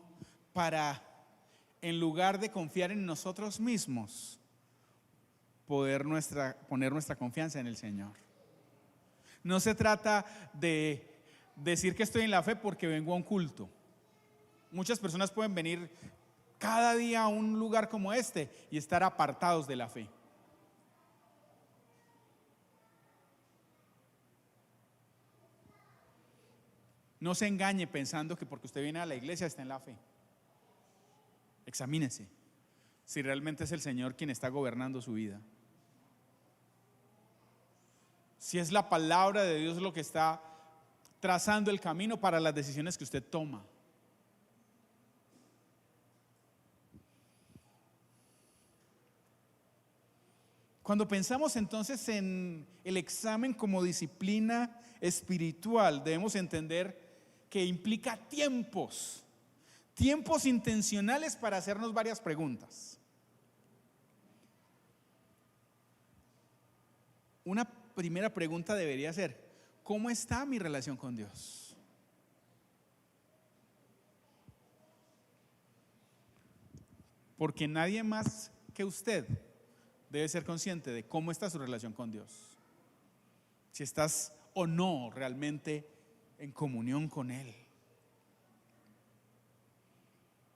para, en lugar de confiar en nosotros mismos, poner nuestra confianza en el Señor. No se trata de decir que estoy en la fe porque vengo a un culto. Muchas personas pueden venir cada día a un lugar como este y estar apartados de la fe. No se engañe pensando que porque usted viene a la iglesia está en la fe. Examínese si realmente es el Señor quien está gobernando su vida. Si es la palabra de Dios lo que está trazando el camino para las decisiones que usted toma. Cuando pensamos entonces en el examen como disciplina espiritual, debemos entender que implica tiempos intencionales para hacernos varias preguntas. Una primera pregunta debería ser: ¿cómo está mi relación con Dios? Porque nadie más que usted debe ser consciente de cómo está su relación con Dios, si estás o no realmente en comunión con Él.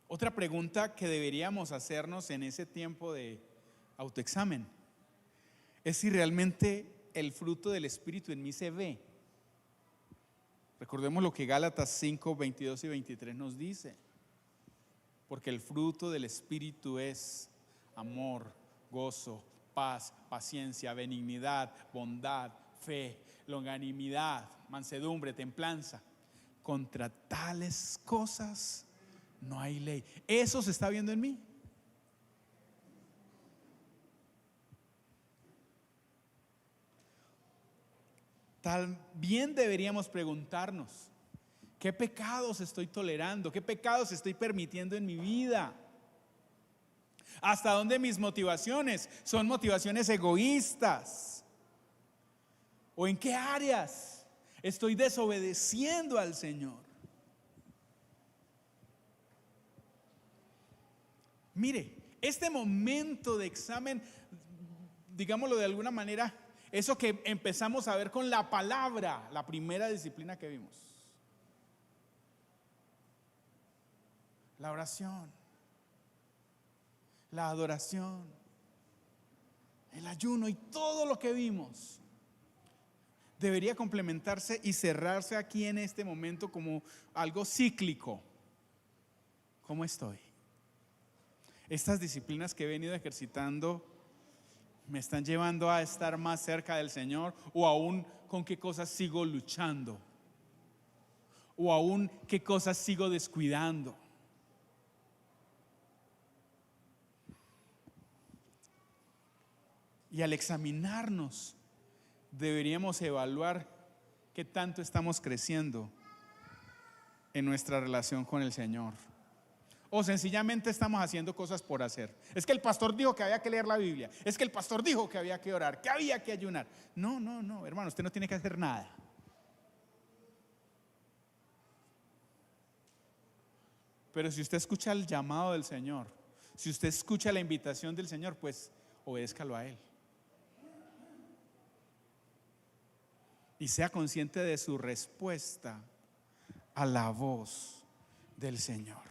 Otra pregunta que deberíamos hacernos en ese tiempo de autoexamen es si realmente el fruto del Espíritu en mí se ve. Recordemos lo que Gálatas 5, 22 y 23 nos dice: porque el fruto del Espíritu es amor, gozo, paz, paciencia, benignidad, bondad, fe, longanimidad, mansedumbre, templanza. contra tales cosas no hay ley. ¿Eso se está viendo en mí? También deberíamos preguntarnos: ¿qué pecados estoy tolerando? ¿Qué pecados estoy permitiendo en mi vida? ¿Hasta dónde mis motivaciones son motivaciones egoístas? ¿O en qué áreas estoy desobedeciendo al Señor? Mire, este momento de examen, digámoslo de alguna manera, eso que empezamos a ver con la palabra, la primera disciplina que vimos, la oración, la adoración, el ayuno y todo lo que vimos, debería complementarse y cerrarse aquí en este momento como algo cíclico. ¿Cómo estoy? Estas disciplinas que he venido ejercitando me están llevando a estar más cerca del Señor, o aún con qué cosas sigo luchando, o aún qué cosas sigo descuidando. Y al examinarnos, deberíamos evaluar qué tanto estamos creciendo en nuestra relación con el Señor, o sencillamente estamos haciendo cosas por hacer. Es que el pastor dijo que había que leer la Biblia, es que el pastor dijo que había que orar, que había que ayunar. No, hermano, usted no tiene que hacer nada. Pero si usted escucha el llamado del Señor, si usted escucha la invitación del Señor, pues obézcalo a Él. Y sea consciente de su respuesta a la voz del Señor.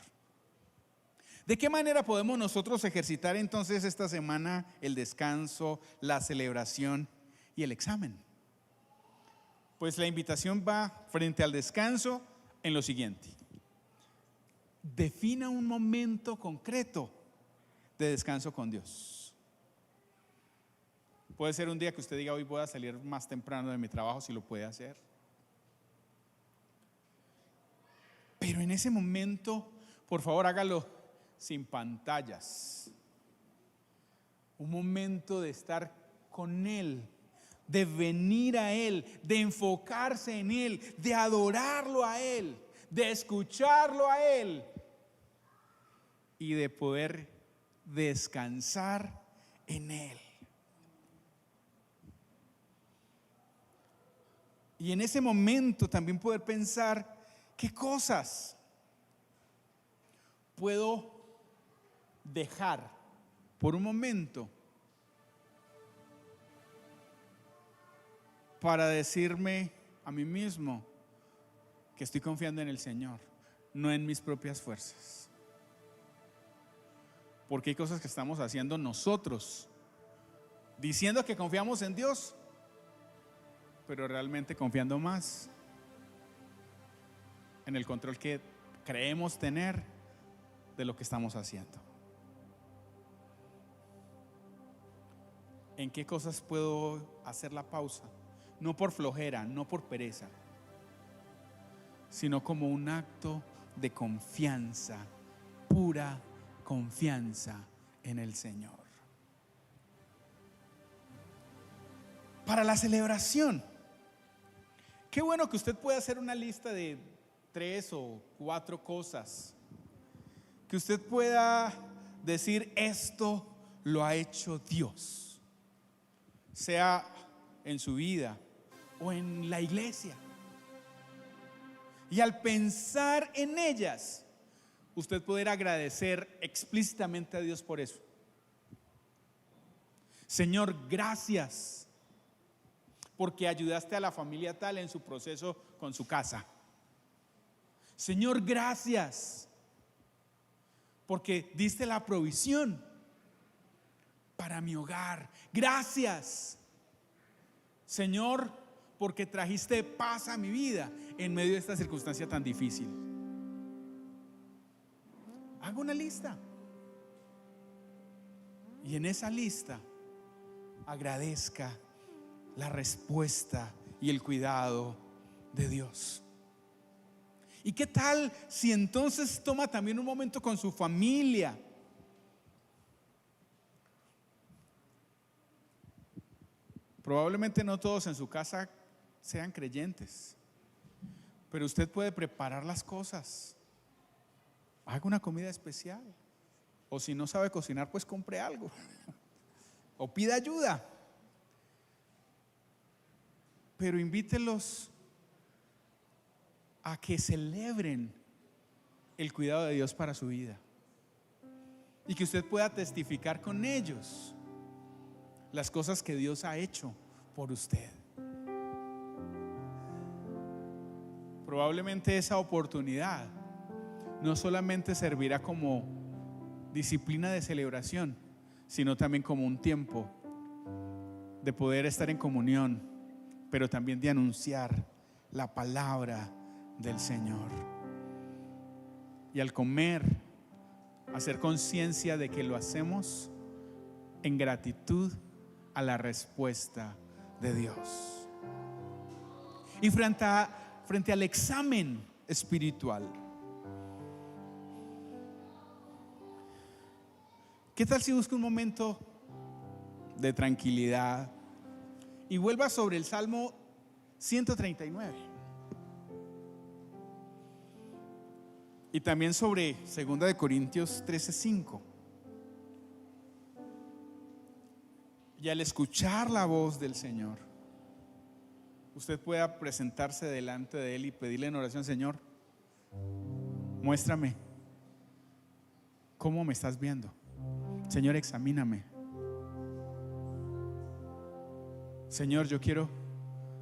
¿De qué manera podemos nosotros ejercitar entonces esta semana el descanso, la celebración y el examen? Pues la invitación va frente al descanso en lo siguiente: defina un momento concreto de descanso con Dios. Puede ser un día que usted diga: hoy voy a salir más temprano de mi trabajo, si lo puede hacer. Pero en ese momento, por favor, hágalo sin pantallas. Un momento de estar con Él, de venir a Él, de enfocarse en Él, de adorarlo a Él, de escucharlo a Él y de poder descansar en Él. Y en ese momento también poder pensar: ¿qué cosas puedo dejar por un momento para decirme a mí mismo que estoy confiando en el Señor, no en mis propias fuerzas? Porque hay cosas que estamos haciendo nosotros, diciendo que confiamos en Dios, pero realmente confiando más en el control que creemos tener de lo que estamos haciendo. ¿En qué cosas puedo hacer la pausa? No por flojera, no por pereza, sino como un acto de confianza, pura confianza en el Señor. Para la celebración, qué bueno que usted pueda hacer una lista de 3 o 4 cosas que usted pueda decir: esto lo ha hecho Dios, sea en su vida o en la iglesia. Y al pensar en ellas, usted poder agradecer explícitamente a Dios por eso. Señor, gracias porque ayudaste a la familia tal en su proceso con su casa. Señor, gracias porque diste la provisión para mi hogar. Gracias, Señor, porque trajiste paz a mi vida en medio de esta circunstancia tan difícil. Haga una lista y en esa lista agradezca la respuesta y el cuidado de Dios. ¿Y qué tal si entonces toma también un momento con su familia? Probablemente no todos en su casa sean creyentes, pero usted puede preparar las cosas. Haga una comida especial. O si no sabe cocinar, pues compre algo. O pida ayuda. Pero invítelos a que celebren el cuidado de Dios para su vida. Y que usted pueda testificar con ellos las cosas que Dios ha hecho por usted. Probablemente esa oportunidad no solamente servirá como disciplina de celebración, sino también como un tiempo de poder estar en comunión, pero también de anunciar la palabra del Señor. Y al comer, hacer conciencia de que lo hacemos en gratitud a la respuesta de Dios. Y frente al examen espiritual, ¿qué tal si busca un momento de tranquilidad y vuelva sobre el Salmo 139? Y también sobre 2 Corintios 13:5. Y al escuchar la voz del Señor, usted pueda presentarse delante de Él y pedirle en oración: Señor, muéstrame cómo me estás viendo. Señor, examíname. Señor, yo quiero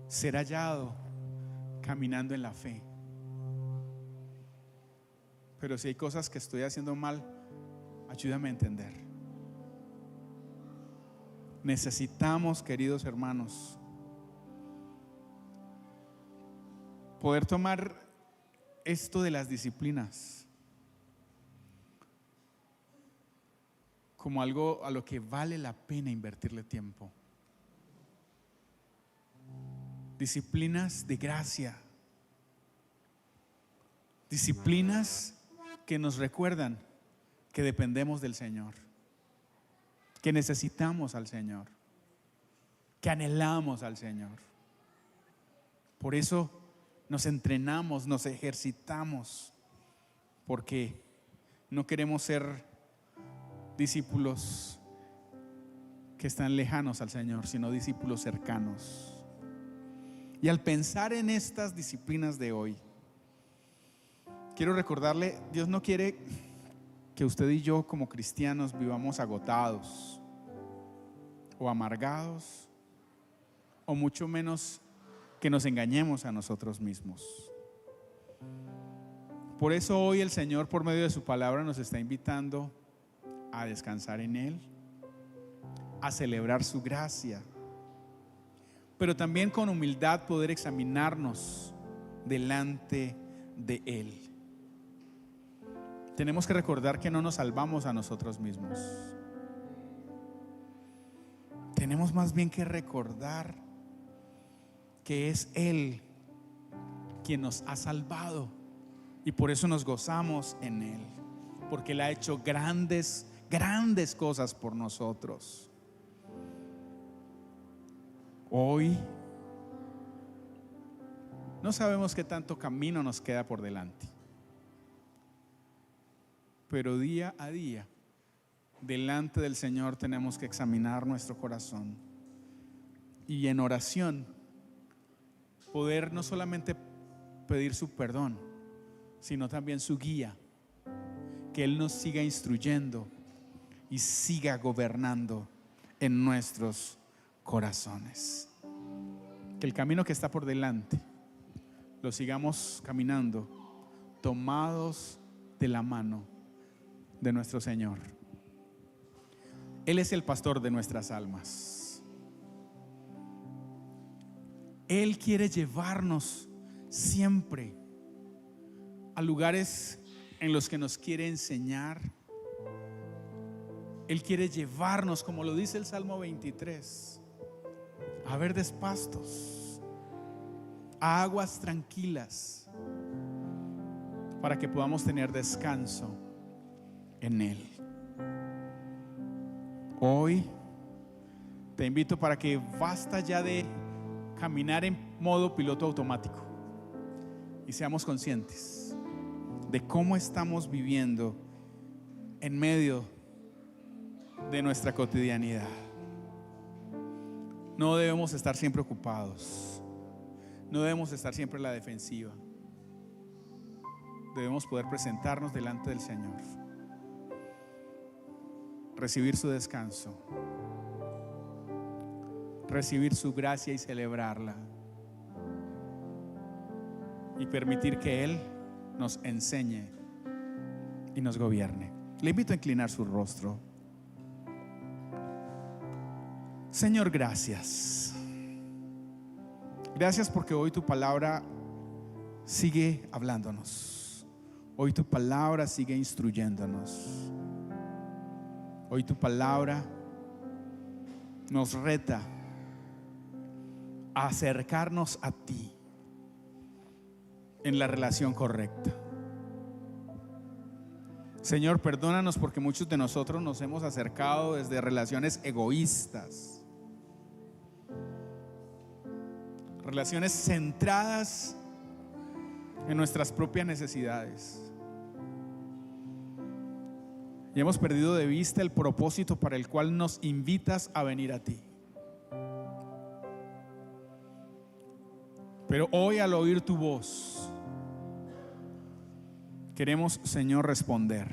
ser hallado caminando en la fe. Pero si hay cosas que estoy haciendo mal, ayúdame a entender. Necesitamos, queridos hermanos, poder tomar esto de las disciplinas como algo a lo que vale la pena invertirle tiempo. Disciplinas de gracia, disciplinas que nos recuerdan que dependemos del Señor, que necesitamos al Señor, que anhelamos al Señor. Por eso nos entrenamos, nos ejercitamos, porque no queremos ser discípulos que están lejanos al Señor, sino discípulos cercanos. Y al pensar en estas disciplinas de hoy, quiero recordarle, Dios no quiere que usted y yo como cristianos vivamos agotados o amargados, o mucho menos que nos engañemos a nosotros mismos. Por eso hoy el Señor, por medio de su palabra, nos está invitando a descansar en Él, a celebrar su gracia, pero también con humildad poder examinarnos delante de Él. Tenemos que recordar que no nos salvamos a nosotros mismos. Tenemos más bien que recordar que es Él quien nos ha salvado, y por eso nos gozamos en Él, porque Él ha hecho grandes cosas por nosotros. Hoy no sabemos qué tanto camino nos queda por delante, pero día a día delante del Señor tenemos que examinar nuestro corazón y en oración poder no solamente pedir su perdón, sino también su guía, que Él nos siga instruyendo y siga gobernando en nuestros corazones. Que el camino que está por delante lo sigamos caminando tomados de la mano de nuestro Señor. Él es el pastor de nuestras almas. Él quiere llevarnos siempre a lugares en los que nos quiere enseñar. Él quiere llevarnos, como lo dice el Salmo 23, a verdes pastos, a aguas tranquilas. para que podamos tener descanso en Él. Hoy te invito para que basta ya de caminar en modo piloto automático y seamos conscientes de cómo estamos viviendo en medio de nuestra cotidianidad. No debemos estar siempre ocupados, no debemos estar siempre en la defensiva. Debemos poder presentarnos delante del Señor, recibir su descanso, recibir su gracia y celebrarla, y permitir que Él nos enseñe y nos gobierne. Le invito a inclinar su rostro. Señor, gracias. Gracias porque hoy tu palabra sigue hablándonos. Hoy tu palabra sigue instruyéndonos. Hoy tu palabra nos reta a acercarnos a ti en la relación correcta. Señor, perdónanos porque muchos de nosotros nos hemos acercado desde relaciones egoístas, relaciones centradas en nuestras propias necesidades, y hemos perdido de vista el propósito para el cual nos invitas a venir a ti. Pero hoy, al oír tu voz, queremos, Señor, responder.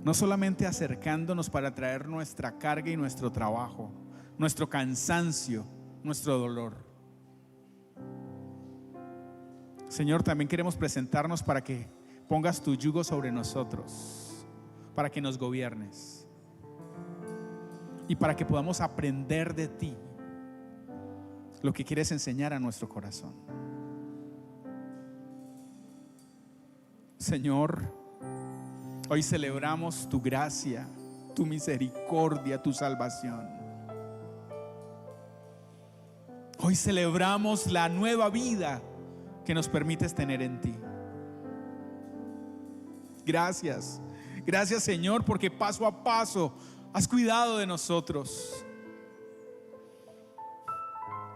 No solamente acercándonos para traer nuestra carga y nuestro trabajo, nuestro cansancio, nuestro dolor. Señor, también queremos presentarnos para que pongas tu yugo sobre nosotros, para que nos gobiernes y para que podamos aprender de ti lo que quieres enseñar a nuestro corazón. Señor, hoy celebramos tu gracia, tu misericordia, tu salvación. Hoy celebramos la nueva vida que nos permites tener en ti. Gracias, gracias, Señor, porque paso a paso has cuidado de nosotros.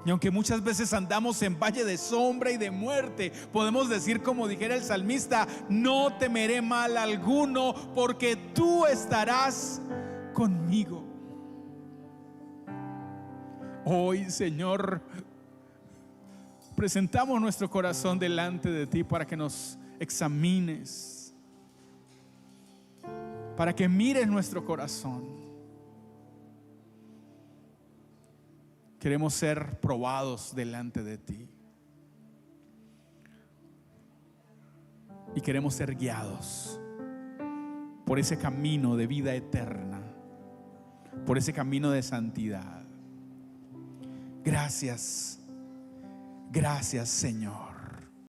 Y aunque muchas veces andamos en valle de sombra y de muerte, podemos decir, como dijera el salmista: no temeré mal alguno, porque tú estarás conmigo. Hoy, Señor, presentamos nuestro corazón delante de ti para que nos examines, para que mires nuestro corazón. Queremos ser probados delante de ti y queremos ser guiados por ese camino de vida eterna, por ese camino de santidad. Gracias, gracias, Señor.